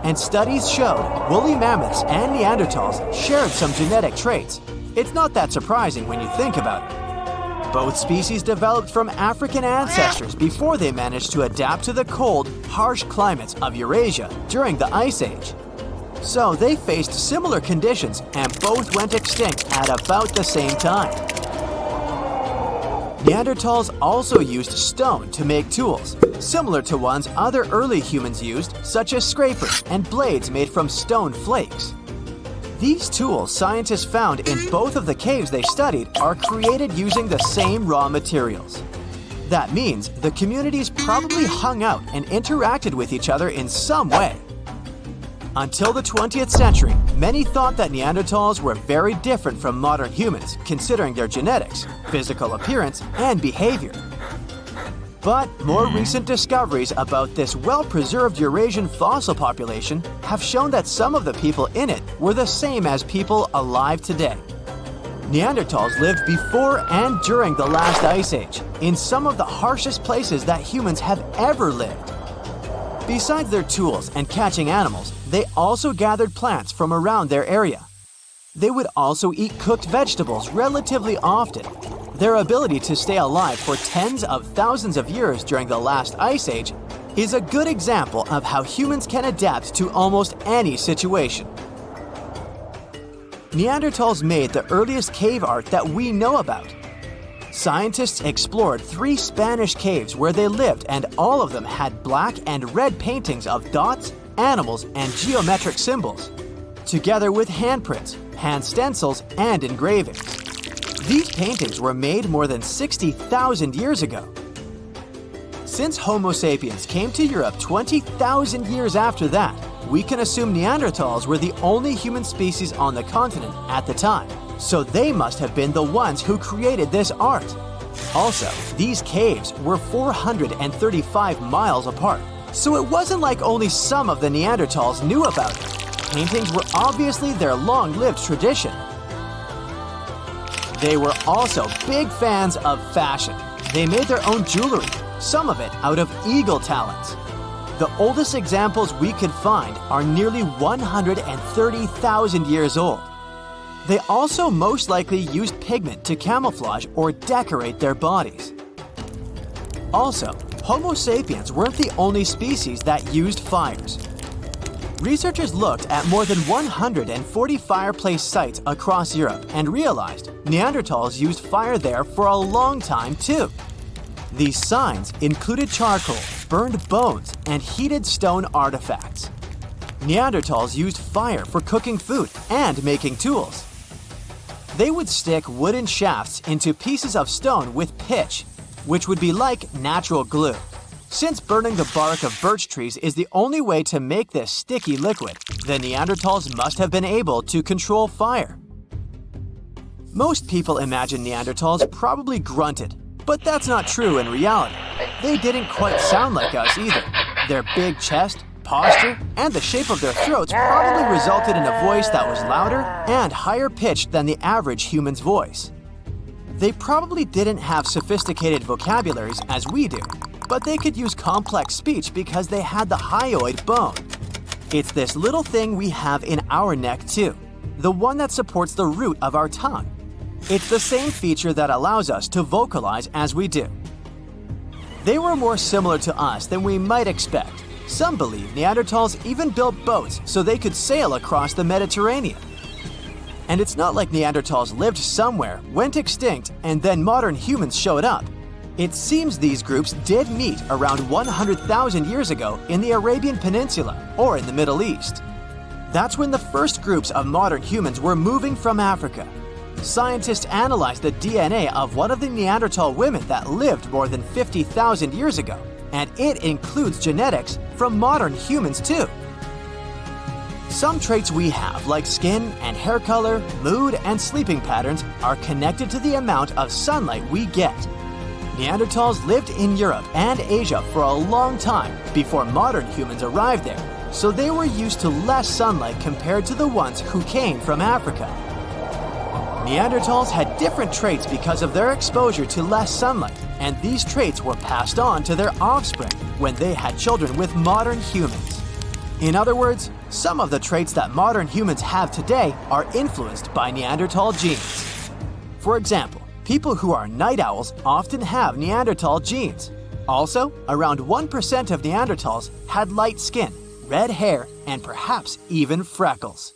And studies showed woolly mammoths and Neanderthals shared some genetic traits. It's not that surprising when you think about it. Both species developed from African ancestors before they managed to adapt to the cold, harsh climates of Eurasia during the Ice Age. So they faced similar conditions and both went extinct at about the same time. Neanderthals also used stone to make tools, similar to ones other early humans used, such as scrapers and blades made from stone flakes. These tools scientists found in both of the caves they studied are created using the same raw materials. That means the communities probably hung out and interacted with each other in some way. Until the 20th century, many thought that Neanderthals were very different from modern humans, considering their genetics, physical appearance, and behavior. But more recent discoveries about this well-preserved Eurasian fossil population have shown that some of the people in it were the same as people alive today. Neanderthals lived before and during the last ice age, in some of the harshest places that humans have ever lived. Besides their tools and catching animals, they also gathered plants from around their area. They would also eat cooked vegetables relatively often. Their ability to stay alive for tens of thousands of years during the last ice age is a good example of how humans can adapt to almost any situation. Neanderthals made the earliest cave art that we know about. Scientists explored 3 Spanish caves where they lived, and all of them had black and red paintings of dots, animals, and geometric symbols, together with handprints, hand stencils, and engravings. These paintings were made more than 60,000 years ago. Since Homo sapiens came to Europe 20,000 years after that, we can assume Neanderthals were the only human species on the continent at the time, so they must have been the ones who created this art. Also, these caves were 435 miles apart, so it wasn't like only some of the Neanderthals knew about it. Paintings were obviously their long-lived tradition. They were also big fans of fashion. They made their own jewelry, some of it out of eagle talons. The oldest examples we could find are nearly 130,000 years old. They also most likely used pigment to camouflage or decorate their bodies. Also, Homo sapiens weren't the only species that used fires. Researchers looked at more than 140 fireplace sites across Europe and realized Neanderthals used fire there for a long time too. These signs included charcoal, burned bones, and heated stone artifacts. Neanderthals used fire for cooking food and making tools. They would stick wooden shafts into pieces of stone with pitch, which would be like natural glue. Since burning the bark of birch trees is the only way to make this sticky liquid, the Neanderthals must have been able to control fire. Most people imagine Neanderthals probably grunted, but that's not true in reality. They didn't quite sound like us either. Their big chest, posture, and the shape of their throats probably resulted in a voice that was louder and higher pitched than the average human's voice. They probably didn't have sophisticated vocabularies as we do, but they could use complex speech because they had the hyoid bone. It's this little thing we have in our neck too, the one that supports the root of our tongue. It's the same feature that allows us to vocalize as we do. They were more similar to us than we might expect. Some believe Neanderthals even built boats so they could sail across the Mediterranean. And it's not like Neanderthals lived somewhere, went extinct, and then modern humans showed up. It seems these groups did meet around 100,000 years ago in the Arabian Peninsula or in the Middle East. That's when the first groups of modern humans were moving from Africa. Scientists analyzed the DNA of one of the Neanderthal women that lived more than 50,000 years ago, and it includes genetics from modern humans too. Some traits we have, like skin and hair color, mood, and sleeping patterns, are connected to the amount of sunlight we get. Neanderthals lived in Europe and Asia for a long time before modern humans arrived there, so they were used to less sunlight compared to the ones who came from Africa. Neanderthals had different traits because of their exposure to less sunlight, and these traits were passed on to their offspring when they had children with modern humans. In other words, some of the traits that modern humans have today are influenced by Neanderthal genes. For example, people who are night owls often have Neanderthal genes. Also, around 1% of Neanderthals had light skin, red hair, and perhaps even freckles.